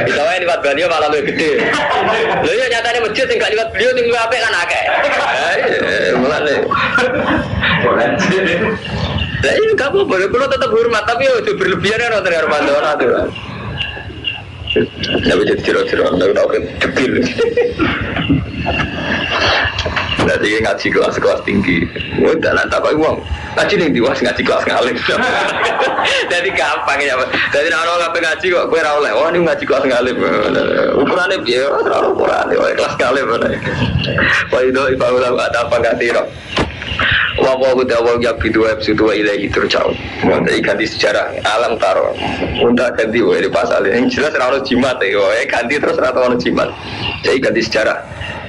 Misalnya liwat beliau malah lebih gede. Lalu ya nyatanya masjid yang gak liwat beliau yang lebih apik kan akeh. Mulane. Lah iya kamu boleh kulo tetap hormat tapi yo berlebihan kan orang Armando tuh. Tapi jadi tiro-tiro, tapi debil. Nanti ngaji kelas tinggi. Udah nanti apa uang? Ngaji nih diwas ngaji kelas ngalim. Jadi gampang ya. Jadi orang ngaji kok gue rawleh. Oh ini ngaji kelas ngalim. Ukurannya biar orang ukurannya kelas ngalim. Wah itu ibadah ada apa nggak tiro? Wawahu dawal yabidu wabsudu wa ilaihi turja'un. Nanti ganti sejarah alam taro. Untuk ganti di pasal yang jelas harus jimat ya. Ganti terus harus jimat. Jadi ganti sejarah.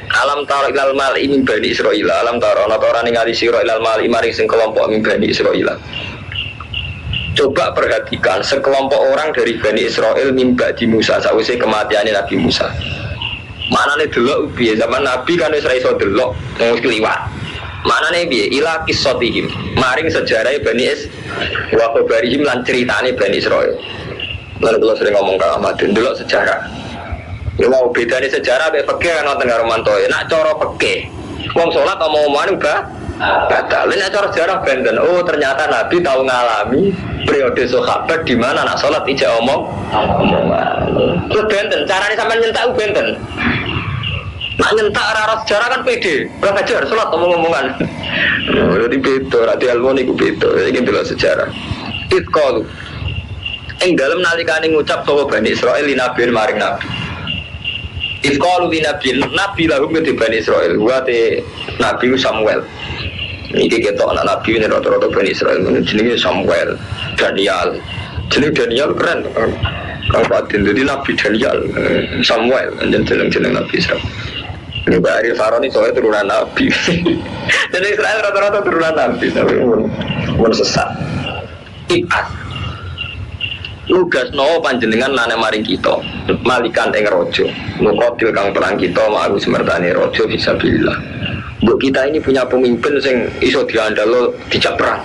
Alam taro ilal mal'i min bani Israil. Alam taro ana ora ningali sira ilal mal'i maring sing kelompok min bani Israil. Coba perhatikan sekelompok orang dari Bani Israel mimba di Musa sausé kematiannya Nabi Musa. Manane delok piye zaman Nabi kan wis ra iso delok wis kliwat. Manane piye ila qissatihim maring sejarah Bani Israil wa khabarihim lan ceritane Bani Israil. Lalu kalau sering ngomong ke Ahmadun delok sejarah. Ya mau bedane sejarah mek fikih kan wonten karo mantoe. Nak cara fikih wong salat omong-omongan uga batal. Nek cara sejarah benten. Oh ternyata Nabi tahu ngalami periode sahabat di mana nak sholat ijak omong. Terus benten, caranya sampai nyentak benten. Nak nyentak arah sejarah kan pede, kurang ajar sholat omong-omongan. Jadi beda, rati almoni ku beda. Ini dulu sejarah. Itqalu. Ing dalam nalikane ngucap sapa Bani Israil li nabi maring nabi. Itqalu li nabi lahum ke Bani Israil. Wa te nabi Samuel. Iki ketok anak nabi ini rata-rata Bani Israel jenenge Samuel, Daniel. Jeneng Daniel keren. Kang Padin jadi nabi Daniel, Samuel jeneng nabi Israel. Ini Pak Arif Faroni soalnya turunan nabi. Jadi Israel rata-rata turunan nabi, tapi mun sesat. Ikat. Lugas no panjenengan lane maring kita malikan ing raja. Nukotil kang perang kita mau semertane raja fisabilillah. Mbok kita ini punya pemimpin sing iso diandalo dijak perang.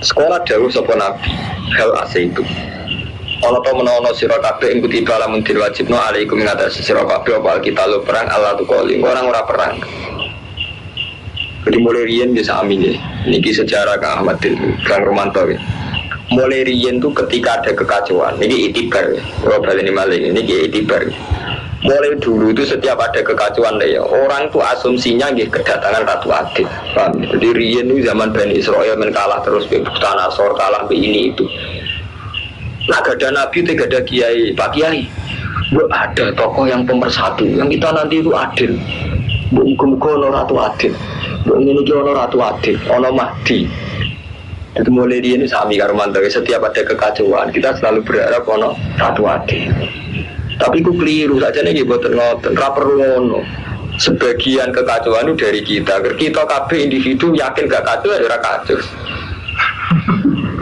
Sekolah dawuh sapa nabi, hal ase itu. Ana ta menawa sira kabeh ing kutiba lamun diwajibno alaikum ing atas sira kabeh apa kita lo perang Allah tu kali orang ora perang. Jadi mulai riyen bisa amin ya. Niki sejarah Kang Ahmadin, Kang Romanto ya. Mulai riyen tuh ketika ada kekacauan, niki itibar ya. Kalau balik ini maling, niki itibar. Mulai dulu itu setiap ada kekacauan ya, orang tuh asumsinya nggih kedatangan Ratu Adil. Paham? Jadi riyen itu zaman Bani Israil men kalah terus be Tanasor kalah be ini itu. Nah gak ada nabi, gak ada kiai, Pak Kiai. Ada tokoh yang pemersatu, yang kita nanti itu adil. Muga-muga ono Ratu Adil. Ini iki ono Ratu Adil, ono Mahdi. Itu mulai dia ini sami karo mantu. Setiap ada kekacauan, kita selalu berharap ono Ratu Adil. Tapi ku keliru saja nih boten ngoten, ra perlu ngono. Sebagian kekacauan itu dari kita. Kita kabeh individu yakin gak kacau ya ora kacau.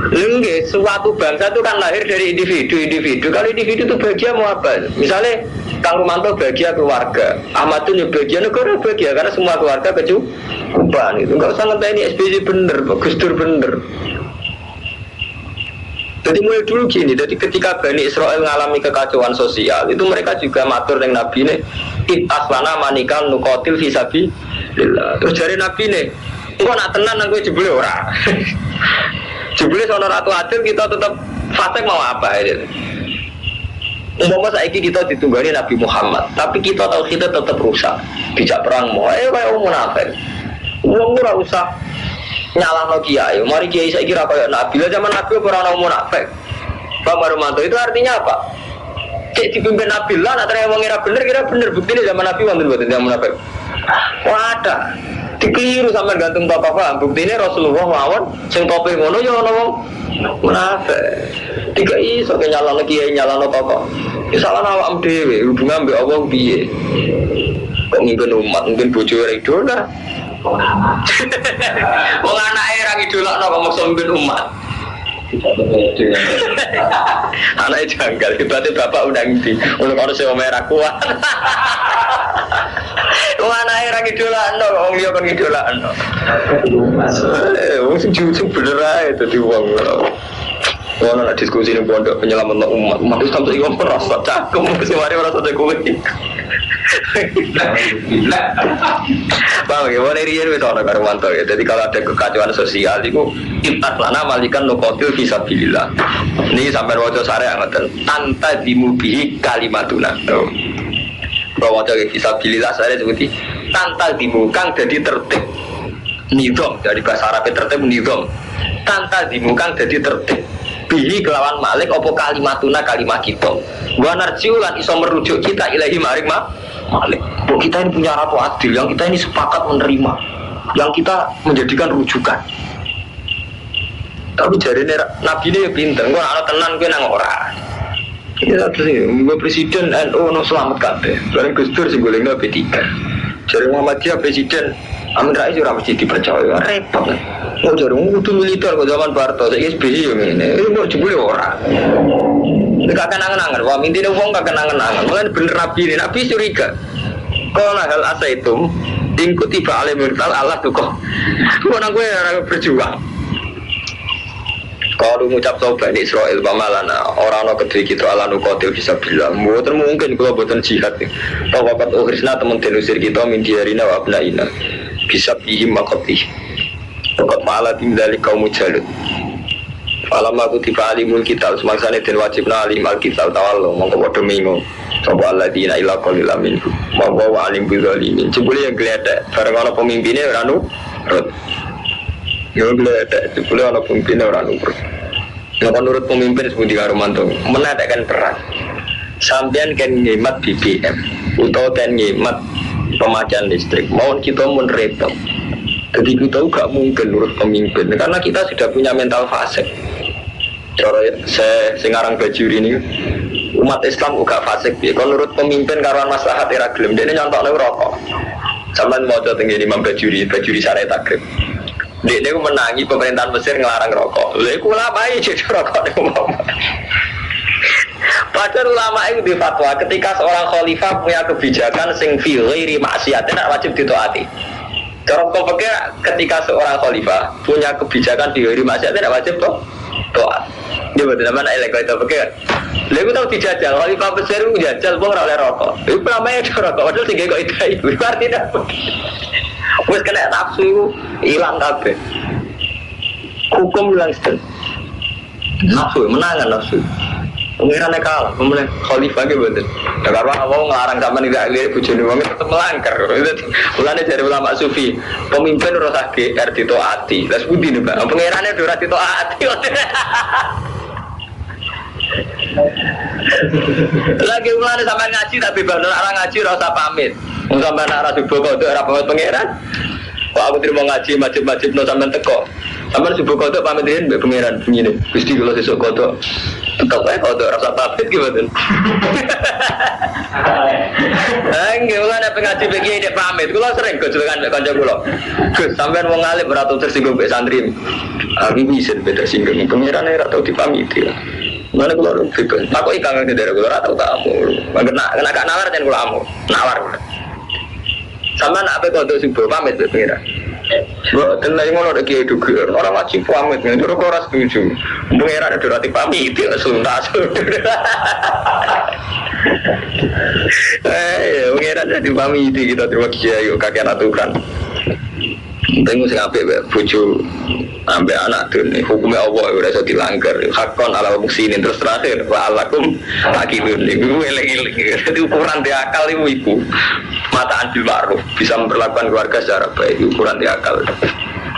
Enggak, suatu bangsa itu kan lahir dari individu. Kalau individu itu bahagia mau apa? Misalnya Kang Rumanto bahagia keluarga, Ahmad itu bahagia negara bahagia karena semua keluarga kecukupan. Itu nggak usah ngenteni SBY bener, Gus Dur bener. Jadi mulai dulu gini, jadi ketika Bani Israel mengalami kekacauan sosial, itu mereka juga matur dengan Nabi ini, aslana manikal nukotil fisabi. Terus dari Nabi ini, kok nak tenan aku jebule ora. Jebule sono Ratu Adil kita tetap fasik mau apa ini? Umpama saiki kita ditunggani Nabi Muhammad, tapi kita tahu kita tetap rusak, tidak perang mau, kayak orang munafik. Wong ora usah nyalahno kiai. Mari kiai saiki ra kaya Nabi. Lah zaman Nabi ora ono munafik. Bang Romanto itu artinya apa? Cek dipimpin Nabi lah, nak terima wong ora bener kira bener. Buktine zaman Nabi wonten mboten yang munafik. Wah ada. Dikeliru sampean gantung bapak paham. Buktine Rasulullah mawon sing tope ngono ya ono wong munafik. Tiga iso nyalahno kiai nyalahno tokoh. Ya salah awakmu dhewe, hubungan mbek Allah piye? Kok ngimpen umat, mungkin bojo ora idola. Wong anake ra ngidolakno kok maksa mimpin umat. Anake janggal, berarti bapak undang ndi? Ono karo sewa merah kuat. Wong anake ra ngidolakno kok wong liya kon ngidolakno. Wong sing jujur bener ae dadi wong. Wong ana diskusi ning pondok penyelamat umat itu sampai iku merasa cakep, mesti mari merasa cakep. Bang, gimana riyen wis ana karo mantu ya. Jadi kalau ada kekacauan sosial itu kita lana malikan nukotil fisabilillah. Ini sampai waca syariat ngoten. Tanta dimubihi kalimatuna. Kalau waca fisabilillah saya seperti tanta dimukang jadi tertib. Nizam dari bahasa Arab tertib nizam. Tanta dimukang jadi tertib. Bihi kelawan malik opo kalimatuna kalimat kita. Wa narjiulan iso merujuk kita ilahi maring malik. Bahwa kita ini punya Ratu Adil yang kita ini sepakat menerima, yang kita menjadikan rujukan. Tapi jari Nabi ini pinter, kok ana tenan kowe nang ora. Ya terus iki presiden NU selamat kabeh. Bareng Gus Dur sing golekno P3. Jari Muhammadiyah presiden Amin Rais ora mesti dipercaya, repot. Oh jare kudu militer kok zaman Barto, saiki SBY yo ngene. Iki kok jebule ora. Nek kangen-kangen, wah intine wong kangen-kangen. Mulane bener Nabi curiga. Kalau hal asa itu, ingkut tiba alim murtal Allah tuh kok. Kok nang kowe ora berjuang. Kalau mengucap sobat Israel pamalana orang no kedui kita ala nukotil bisa bilang, mboten mungkin kalau mboten jihad. Tawakat ukhrisna temen denusir kita min diarina wa abnaina. Bisa bihim makotih. Tokat ma'ala timdali kaum mujalud. Falam aku tiba alimul kitab semaksane den wajibna alim alkitab tawallo mongko padha mingo sapa alladzina ila qalil minhum wa alim bil zalimin jebule yang gledek bareng ana pemimpine ora nurut yo gledek jebule ana pemimpine ora nurut nek nurut pemimpin sepundi karo mantu menadakan perang sampean kan ngemat BBM utawa kan ngemat pemakaian listrik mohon kita mun repot. Jadi kita gak mungkin nurut pemimpin karena kita sudah punya mental fasik. Cara saya ngarang Bajuri ini umat Islam gak fasik ya. Kalau nurut pemimpin karuan maslahat era gelem dene nyontokne rokok. Sampeyan maca teng Imam Bajuri Syariat Takrib. Dia menangi pemerintahan Mesir ngelarang rokok. Lha iku ulama iki rokok niku. Padahal ulama itu di fatwa ketika seorang khalifah punya kebijakan sing fi ghairi maksiat tidak wajib ditaati. Cara pikir ketika seorang khalifah punya kebijakan di hari maksiat tidak wajib taat. Dia betul mana elek itu pikir. Lalu tahu dijajal khalifah besar itu jajal pun oleh rokok. Itu namanya rokok. Padahal sehingga kok itu artinya. Wes kena nafsu hilang kabeh. Hukum hilang sedang. Nafsu menangan nafsu. Pengirannya kalah, kemudian khalifah gitu betul. Karena awal ngelarang sampai tidak lihat bujuni wong tetap melanggar. Mulanya dari ulama sufi, pemimpin rasa GR ditaati. Lah sebuti nih Pak, pengirannya ora ditaati. Lagi mulanya sampai ngaji tapi bener orang ngaji rasa pamit. Mau sampai arah subuh kau tuh pamit pengiran. Kok aku terima ngaji majib-majib no sampai teko. Sampai subuh kau tuh pamitin be pengiran begini. Gusti kalau sesuk kau tuh tetap kau tuh rasa pamit gimana? Enggak, ulah ada pengaji begini dia pamit. Kulo sering kejelangan be kanca kulo. Gus sampean wong alim ora tau tersinggung be santri. Abi bisa beda singgung pengiran ora tau dipamiti. Mana kulo ribet. Aku ikang di daerah kulo ora tau tamu. Kena gak nawar jan kulo amu. Nawar. Sama nak apa kau tu subuh pamit berpengira. Buat tenang ngono ada kiai duga. Orang wajib pamit. Terus kau ras setuju. Pengira ada dorati pamit. Itu suntas. Pengira jadi pamit kita terima kiai. Kakek aturan. Tengok sing apik bojo ambek anak tuh nih hukumnya Allah udah iso dilanggar hakon ala muksinin terus terakhir wa alakum akilun niku eleng-eleng dadi ukuran di akal ibu mataan bil ma'ruf bisa memperlakukan keluarga secara baik ukuran di akal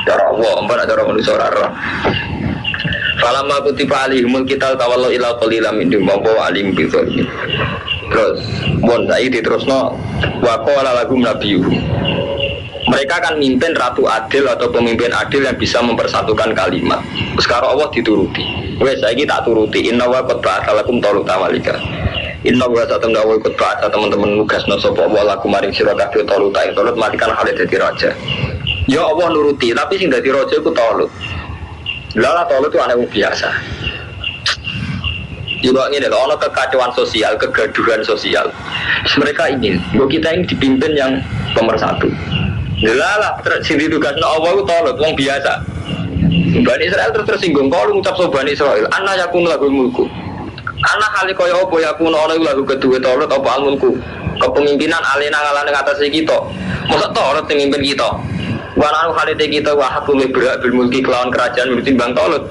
cara Allah ampun cara manusia ora falamma kutiba alaihimul qital tawallu ila qalilam minhum wa alim bi dzalik terus mon saiki diterusno wa qala lahum nabiyyu mereka akan mimpin ratu adil atau pemimpin adil yang bisa mempersatukan kalimat. Sekarang Allah dituruti. Wes saiki tak turuti. Inna wa qad ba'atsalakum taluta malika. Inna wa satamna wa qad ba'atsa teman-teman nugasna sapa Allah lakum maring sira kabeh taluta ing talut matikan hale dadi raja. Ya Allah nuruti, tapi sing dadi raja iku talut. Lah talut itu anak biasa. Juga ini loh, ada kekacauan sosial, kegaduhan sosial. Mereka ingin, kita ini dipimpin yang pemersatu. Jelalah, sini tugasnya Allah itu tolong, orang biasa. Bani Israel terus tersinggung, kalau ngucap so Bani Israel, anak yakun lagu mulku. Anak kali kaya apa yakun orang lagu kedua tolong, apa al-mulku. Kepemimpinan alina ngalana ngatasi kita. Masa tolong pemimpin kita. Wananu kali kita wahakul berak bermulki kelawan kerajaan berutin bang tolong.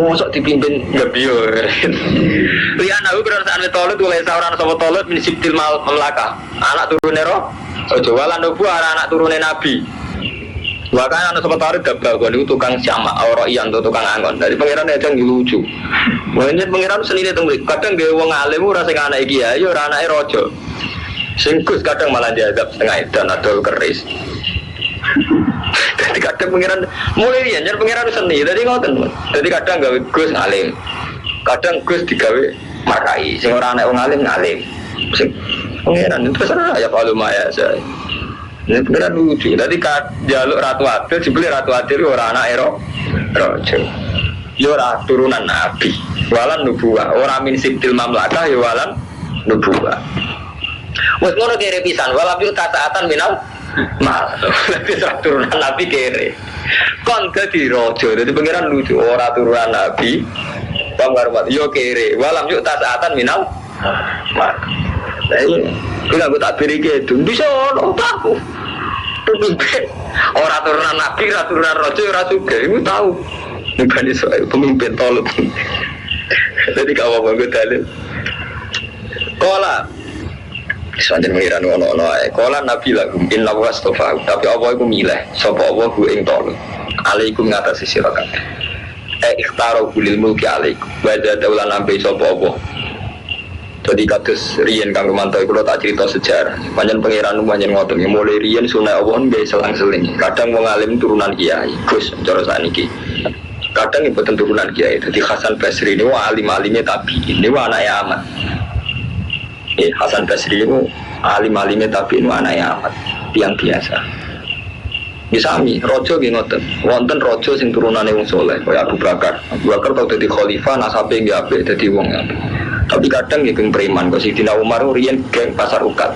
Masa dipimpin gak biar. Lihat aku kerasaan tolong, tulai seorang sama tolong, minisiptil melaka. Anak turun nero. Jualan nubu anak turunnya Nabi. Bahkan anak sobat tarik gabah itu tukang siamak, orang iyan tuh tukang angon. Dari pangeran aja lucu. Mungkin pangeran seni itu kadang dia wong alim rasa anak kiai, ya anak rojo. Singkus kadang malah diadab setengah edan atau keris. Jadi kadang pangeran mulai dia jadi pangeran seni. Jadi ngoten. Jadi kadang gawe Gus alim, kadang Gus digawe makai. Sing orang anak wong alim ngalim. Pengiran itu terserah ya kalau maya saya. Ini pengiran lucu. Tadi jaluk Ratu Adil, dibeli Ratu Adil orang anak rojo. Ya orang turunan Nabi. Walan nubuah. Orang min sibtil mamlakah ya walan nubuah. Wes ngono kere pisan. Walaupun kataatan minal mal. Tapi turunan Nabi kere. Kon dadi rojo. Jadi pengiran lucu. Orang turunan Nabi. Pamgarmat. Yo kere. Walam yuk kataatan minal mal. Bila aku tak beri gitu, bisa orang tahu. Pemimpin orang turunan Nabi, orang turunan Raja, orang juga, ibu tahu. Bani Israil pemimpin tolong. Jadi kau apa gue dalil? Kola sepanjang mengiran ono kola Nabi lagu inna wastofa tapi Allah aku milih sapa Allah gue ing tolong alaikum ngatasi sira kabeh ikhtaro kulil mulki alaikum wa jadawla nabi sapa Allah. Jadi kados riyen Kang Romanto kula tak cerita sejarah. Panjen pangeran panjen ngoten mulai riyen sunah Allah nggih selang-seling. Kadang wong alim turunan kiai, Gus cara sakniki. Kadang ibu turunan kiai. Dadi Hasan Basri niku alim-alime tabi'in. Niku anake Ahmad. Hasan Basri niku alim-alime tabi'in anake Ahmad. Tiang biasa. Misami, rojo nggih ngoten. Wonten rojo sing turunane wong saleh kaya Abu Bakar. Abu Bakar tau dadi khalifah, nasabe nggih apik dadi wong apik. Tapi kadang ya geng preman, kalau Sidina Umar riyen geng pasar ukat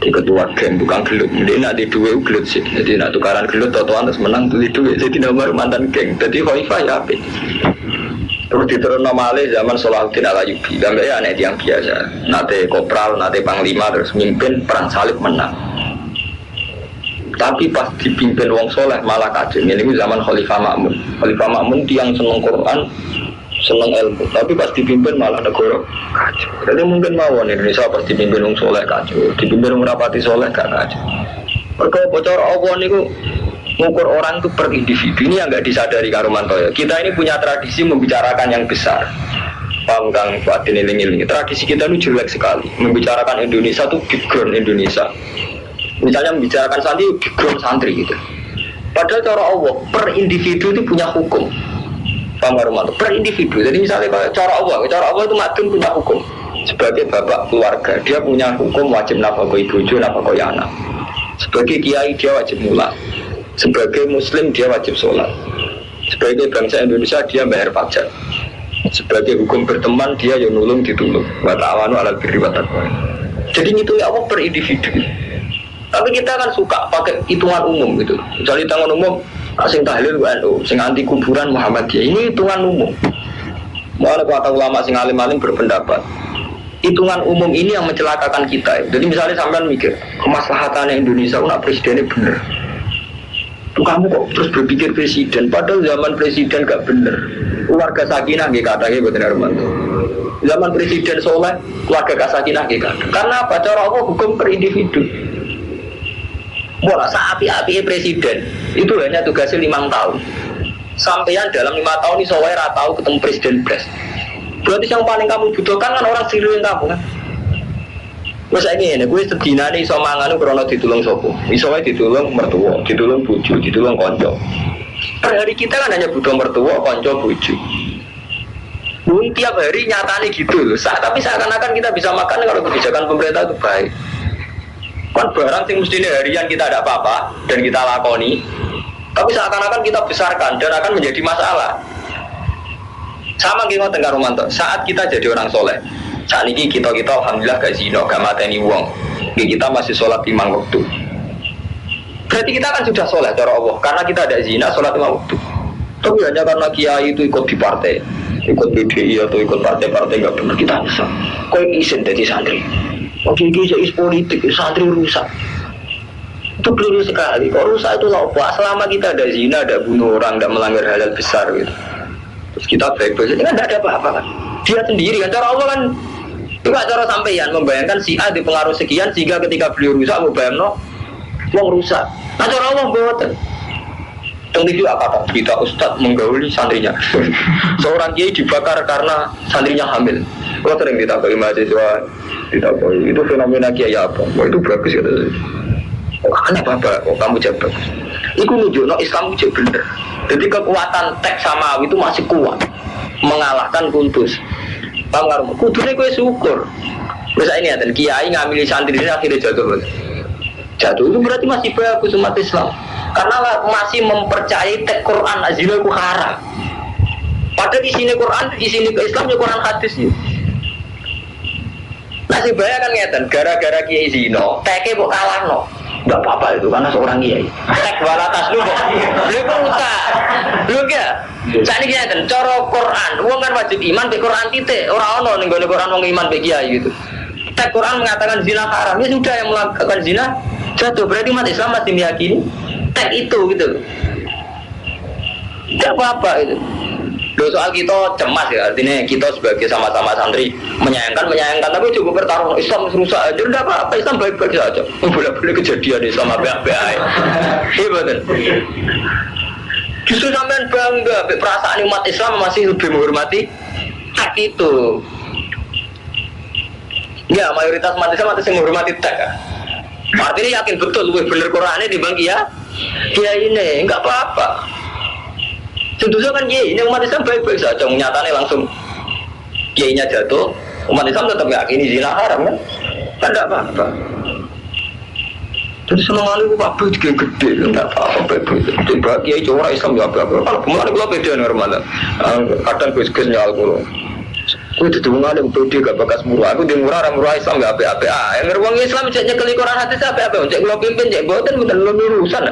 di ketua geng tukang gelut, dia nak di dua gelut sih, jadi nak tukaran gelut totoan terus menang beli duit. Sidina Umar mantan geng, jadi khalifah ya apa? Terus diterus nama Ali zaman Salahuddin Al-Ayyubi, dan ya anak yang biasa, nate kopral, nate panglima terus mimpin perang salib menang. Tapi pas dipimpin wong soleh malah kacau. Ini zaman Khalifah Ma'mun. Khalifah Ma'mun tiang seneng Quran, seneng ilmu, tapi pas dipimpin malah negara kacau. Jadi mungkin mawon Indonesia pas dipimpin wong soleh kacau, dipimpin wong rapati soleh gak kacau. Mereka bocor Allah niku ngukur orang itu per individu, ini yang nggak disadari Kang Romanto ya. Kita ini punya tradisi membicarakan yang besar. Paham Kang Fatin ini tradisi kita ini jelek sekali. Membicarakan Indonesia itu background Indonesia. Misalnya membicarakan santri, background santri gitu. Padahal cara Allah per individu itu punya hukum. Paham Kang Romanto? Per individu. Jadi misalnya cara Allah itu madun punya hukum. Sebagai bapak keluarga, dia punya hukum wajib nafkah ibu, nafkah anak. Sebagai kiai dia wajib mulak. Sebagai muslim dia wajib sholat. Sebagai bangsa Indonesia dia bayar pajak. Sebagai hukum berteman dia yang nulung ditulung. Wa ta'awanu 'alal birri wat taqwa. Jadi itu ya Allah per individu. Tapi kita kan suka pakai hitungan umum gitu. Kecuali hitungan umum sing tahlil NU, sing anti kuburan Muhammadiyah. Ini hitungan umum. Malah kata ulama sing alim-alim berpendapat hitungan umum ini yang mencelakakan kita. Jadi misalnya sampean mikir kemaslahatan Indonesia nak presidennya bener. Tuh kamu kok terus berpikir presiden, padahal zaman presiden gak bener. Keluarga sakinah nggih katanya boten Armanto. Zaman presiden soleh, keluarga sakinah nggih kata. Karena apa? Cara Allah hukum per individu. Bola api-api presiden itu hanya tugasnya 5 tahun. Sampeyan dalam 5 tahun ini soalnya ratau ketemu presiden pres. Berarti yang paling kamu butuhkan kan orang sekeliling kamu kan. Wes saiki ngene, kowe sedinane iso mangan krana ditulung sapa? Iso wae ditulung mertua, ditulung bojo, ditulung kanca. Per hari kita kan hanya butuh mertua, kanca, bojo. Tiap hari nyatane gitu loh. Tapi seakan-akan kita bisa makan kalau kebijakan pemerintah itu baik. Kan barang yang mestinya harian kita ada apa-apa dan kita lakoni, tapi seakan-akan kita besarkan dan akan menjadi masalah. Sama gimana Kang Romanto, saat kita jadi orang soleh, saat ini kita alhamdulillah gak zina, gak mateni wong, kita masih sholat 5 waktu. Berarti kita kan sudah soleh cara Allah, karena kita ada zina sholat 5 waktu. Tapi hanya karena kiai itu ikut di partai, ikut BDI atau ikut partai-partai gak benar kita bisa. Kau izin jadi santri. Oke, is politik, santri rusak. Itu keliru sekali. Kalau rusak itu apa? Selama kita ada zina, ada bunuh orang, tidak melanggar halal besar gitu. Terus kita baik-baik saja kan tidak ada apa-apa kan. Dia sendiri kan, cara Allah kan itu gak cara sampeyan membayangkan si A dipengaruhi sekian sehingga ketika beliau rusak membayangkan wong rusak. Nah cara Allah buatan. Yang itu apa kita ustadz menggauli santrinya. Seorang kiai dibakar karena santrinya hamil. Kalau sering ditakoi mahasiswa, ditakoi itu fenomena kiai apa? Wah itu bagus kata saya. Oh aneh bapak, oh kamu jawab bagus. Iku nunjukno Islam itu bener. Jadi kekuatan teks samawi itu masih kuat mengalahkan kultus. Paham nggak? Kudune kowe syukur. Misal ini ada kiai ngambil santri ini akhirnya jatuh. Jatuh itu berarti masih bagus umat Islam. Karena masih mempercayai teks Quran azina itu haram. Padahal di sini Quran, di sini ke Islam ya Quran hadis ya. Nasib bahaya kan ngeten, gara-gara kiai zino, teke kok kalah no. Enggak apa-apa itu karena seorang kiai. Tek balatas lu kok. Lu kok usah. Lu enggak. Saat ini ngeten, cara Quran, wong kan wajib iman be Quran titik, ora ono ning gone Quran wong iman be kiai gitu. Tek Quran mengatakan zina haram, ya sudah yang melakukan zina jatuh. Berarti umat Islam masih meyakini tek itu gitu. Tidak apa-apa itu. Loh, soal kita cemas ya, artinya kita sebagai sama-sama santri menyayangkan, tapi cukup bertarung Islam rusak aja, tidak apa-apa, Islam baik-baik saja. Boleh-boleh kejadian Islam apa-apa. Iya betul. Justru sampean bangga, perasaan umat Islam masih lebih menghormati hak itu. Ya, mayoritas umat Islam masih menghormati tak. Artinya yakin betul lebih benar Qurannya dibangki ya. Ya ini enggak apa-apa. Tentunya kan ini umat Islam baik-baik saja, nyatanya langsung kiainya jatuh, umat Islam tetap yakini zina haram kan? Kan tidak apa-apa. Jadi senang kali aku apa juga gede, tidak apa-apa baik-baik. Tiba kiai cowok Islam ya apa-apa. Kalau kemarin aku beda dengan Ramadan, kadang gus-gus nyal aku. Aku itu ada beda gak bakas murah. Aku di murah Islam gak apa-apa. Yang ngeruang Islam ceknya kelikoran hati saya apa-apa. Cek kalau pimpin cek buatan bukan urusan.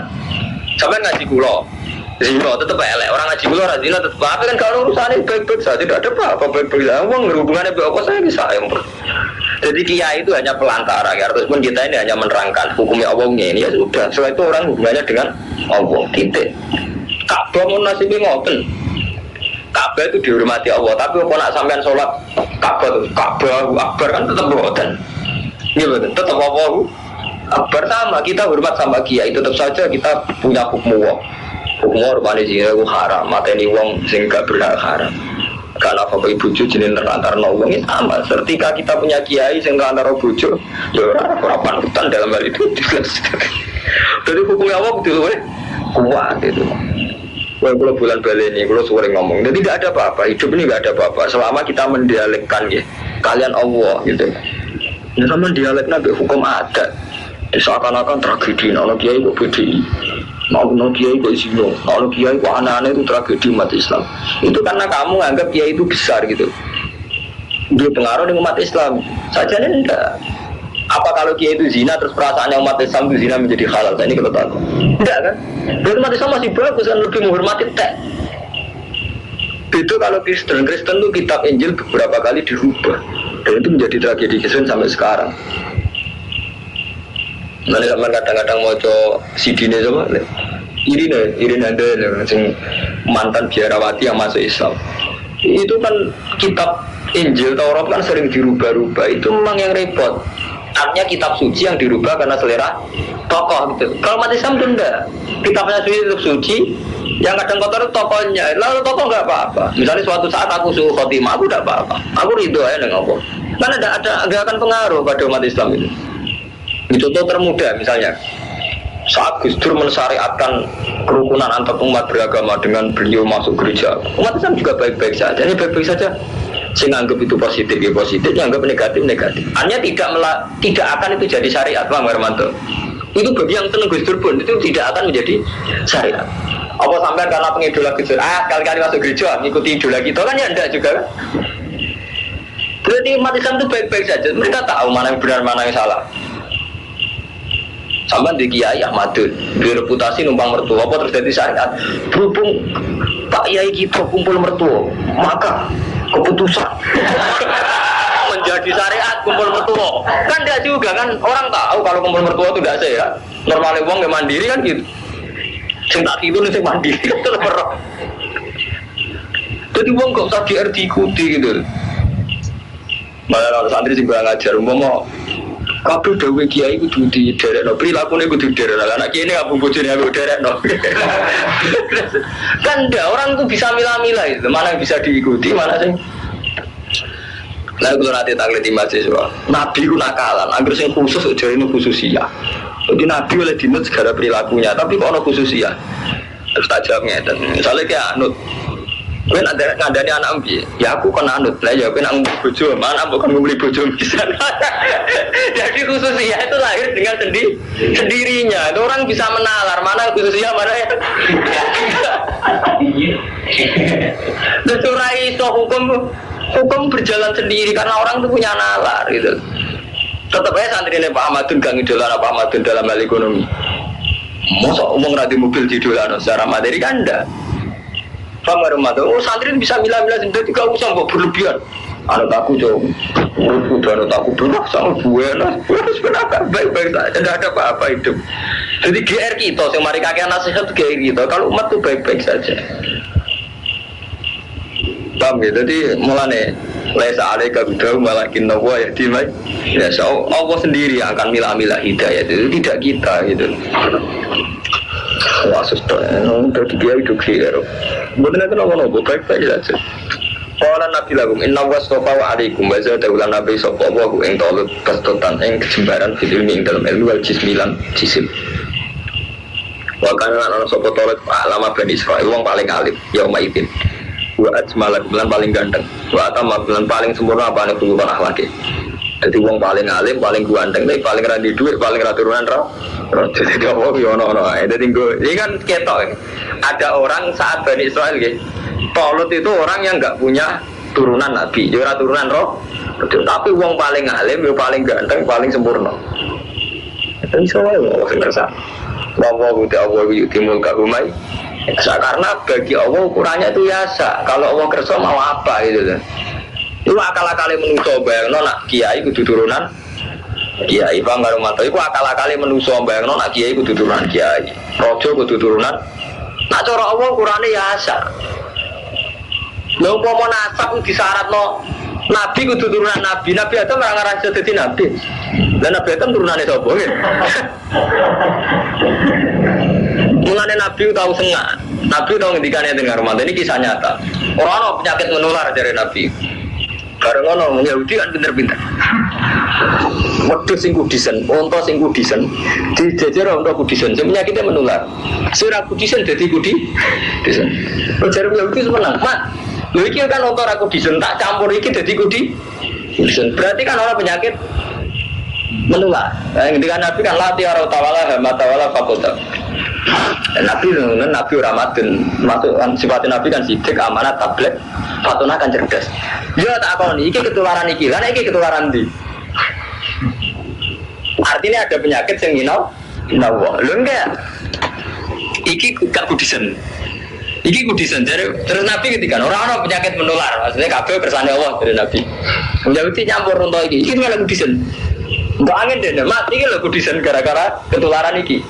Sampai ngaji kulo. Zino tetap elek, orang ngaji kulo orang zino tetap apa kan kalau urusannya baik-baik saja, tidak ada apa-apa baik-baik saja. Uang hubungannya apa saya bisa yang jadi kiai itu hanya pelantara ya, ataupun kita ini hanya menerangkan hukumnya Allahnya ini ya sudah. Setelah itu orang hubungannya dengan Allah titik. Ka'bah mau nasibnya ngoten. Ka'bah itu dihormati Allah, tapi kalau nak sampean sholat Ka'bah akbar kan tetap ngoten. Iya betul, tetap Allah akbar sama kita hormat sama kiai, tetap saja kita punya hukum Allah. Hukum orang Malaysia itu haram, mateni wong sing gak berhak haram. Karena apa bojo jenenge nerantar wong itu sama. Ketika kita punya kiai sing nerantar bojo, ya ora panutan dalam hal itu. Jadi hukumnya apa betul kuat itu. Kalau bulan baleni, kalau sering ngomong, jadi tidak ada apa-apa. Hidup ini tidak ada apa-apa. Selama kita mendialekkan ya, kalian Allah gitu. Ya sama dialeknya hukum adat. Seakan-akan tragedi, kalau kiai kok bedi. Kalau kiai kok zino, kalau kiai kok anak-anak itu tragedi umat Islam. Itu karena kamu anggap kiai itu besar gitu. Dia pengaruh dengan umat Islam. Saja enggak. Apa kalau kiai itu zina terus perasaannya umat Islam itu zina menjadi halal? Ini kita tahu. Enggak kan? Dan umat Islam masih bagus dan lebih menghormati teks. Itu kalau Kristen itu kitab Injil beberapa kali dirubah. Dan itu menjadi tragedi Kristen sampai sekarang. Nanti sama kadang-kadang mau coba sidine coba Irin ada yang mantan biarawati yang masuk Islam. Itu kan kitab Injil Taurat kan sering dirubah-rubah. Itu memang yang repot. Artinya kitab suci yang dirubah karena selera tokoh gitu. Kalau umat Islam itu enggak. Kitabnya suci tetap suci. Yang kadang kotor itu tokohnya. Lalu tokoh enggak apa-apa. Misalnya suatu saat aku suruh khotimah, aku enggak apa-apa. Aku ridho aja dengan Allah. Karena enggak akan pengaruh pada umat Islam ini. Contoh termudah misalnya saat Gus Dur mensyariatkan kerukunan antar umat beragama dengan beliau masuk gereja, umat Islam juga baik-baik saja. Ini baik-baik saja. Saya anggap itu positif, ya positif. Yang anggap negatif, negatif. Hanya tidak akan itu jadi syariat, Pak Hermanto. Itu bagi yang senang Gus Dur pun itu tidak akan menjadi syariat. Apa sampai karena pengidola Gus Dur? Kali-kali masuk gereja, mengikuti idola kita kan ya enggak juga kan? Berarti umat Islam itu baik-baik saja. Mereka tahu mana yang benar, mana yang salah. Sampai di Kiai Ahmadun bereputasi numpang mertua, apa terus jadi syariat. Berhubung Pak Kiai kita kumpul mertua, maka keputusan menjadi syariat kumpul mertua. Kan tidak juga kan, orang tahu kalau kumpul mertua itu tidak sehat. Normalnya uang yang mandiri kan gitu. Sing tak itu nih sing mandiri kan terus perok. Jadi uang gak usah diikuti gitu. Malah kalau santri sih kurang ajar, mau kabeh dawuh kiai kudu diderekno, prilakune kudu diderekno. Anak kiai ini gak bojone aku derekno. Kan ndak, orang tuh bisa milah-milah itu, mana yang bisa diikuti, mana sing. Lah kalau nanti taklid di mahasiswa, Nabi ku nakalan, angger sing khusus aja ini khususia. Jadi Nabi oleh dinut segala perilakunya, tapi kok ono khususia. Terus tak jawab ngeten. Misalnya kayak anut kowe ngandani anak piye? Ya aku kan anut. Lah ya kowe nak bojo, mana bukan membeli bojo bisa. Jadi khususnya itu lahir dengan sendirinya. Itu orang bisa menalar mana khususnya mana ya. Dan surai itu hukum berjalan sendiri karena orang itu punya nalar gitu. Tetap aja santri ini Pak Ahmadun gak ngidolan Pak Ahmadun dalam hal ekonomi. Masa umum radi mobil didolan secara materi kan enggak. Paham Ramadan, santri bisa milah-milah sendiri, gak usah kok berlebihan. Anak aku jauh, udah anak aku berah sama buena, sebenarnya baik-baik saja, tidak ada apa-apa hidup. Jadi GR kita, yang mari kakek nasihat GR kita, kalau umat itu baik-baik saja. Paham gitu, jadi mulane lesa alaika hudahu malakin nawa ya dimai. Ya Allah sendiri yang akan milah-milah hidayah itu tidak kita gitu. Wah suster, udah dia hidup kira. Betul itu nopo baik-baik saja. Kalau Nabi lakum inna wastofa wa alaikum wa zadahulan nabi sopa wahu ing tolut kestotan ing kejembaran ilmi ing dalam ilmu wal jismilan jisim. Wakana anak sopa tolut lama Bani Israel wong paling alim yauma itin. Wa ajmalah bulan paling ganteng. Wa atama bulan paling sempurna apa nek kulo akhlake. Jadi wong paling alim, paling ganteng, tapi paling randi duit, paling raturunan roh. Jadi apa yo ono. Jadi ini kan ketok. Ada orang saat Bani Israel gitu. Tolut itu orang yang enggak punya turunan nabi, ora turunan roh. Tapi wong paling alim, yo paling ganteng, paling sempurna. Itu iso wae wong sing kersa. Bahwa udah Allah yutimul kahumai. Karena bagi Allah ukurannya itu biasa. Kalau Allah kersa mau apa gitu kan. Itu akal-akali menungso bayangno nak kiai kudu turunan kiai bang karo mantu iku akal-akali menungso bayangno nak kiai kudu turunan kiai raja kudu turunan nak cara Allah ukurane biasa. Lha umpama nasab disyaratno nabi kudu turunan nabi Adam ora ngarang dadi nabi. Lah Nabi Adam turunane sapa nggih? Mulane Nabi tahu sengak. Nabi tahu ngendikane teng Ramadan ini kisah nyata. Ora ana penyakit menular dari Nabi. Bareng ono Yahudi kan pinter-pinter. Wedhus sing kudisen, unta sing kudisen, dijejer unta kudisen, sing penyakitnya menular. Sira kudisen dadi kudisen. Jare Yahudi seneng, "Mat, lho iki kan unta ra kudisen, tak campur iki dadi kudisen." Berarti kan ora penyakit menular. Ketika Nabi kan lati ora tawala hamata wala faqata. Nabi Ramadan masuk sifat Nabi kan sidik amanat tablet fatuna kan cerdas. Dia tak akoni iki ketularan iki lan iki ketularan ndi. Artinya ada penyakit yang inawa. Lho enggak. Iki gak kudisen. Iki kudisen terus Nabi ketika orang penyakit menular maksudnya kabeh kersane Allah dari Nabi. Yahudi nyampur untuk iki malah kudisen. Enggak angin deh, mati iki lho kudisen gara-gara ketularan iki.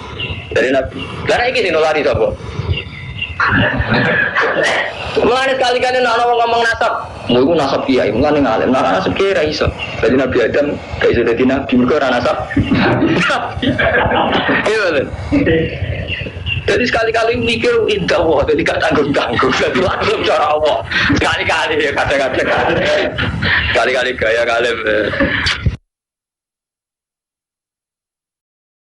Dari Nabi. Karena iki sing nulari sapa? Mulane sekali-kali nek ana wong ngomong nasab, iku nasab kiai, mulane ngalim. Nek nasab kiai ra iso. Dadi Nabi Adam gak iso dadi nabi, mergo ora nasab. Iya betul. Jadi sekali-kali mikir indah Allah, jadi gak tanggung-tanggung. Jadi langsung cara Allah. Sekali-kali ya kadang-kadang. Sekali-kali gaya kalem.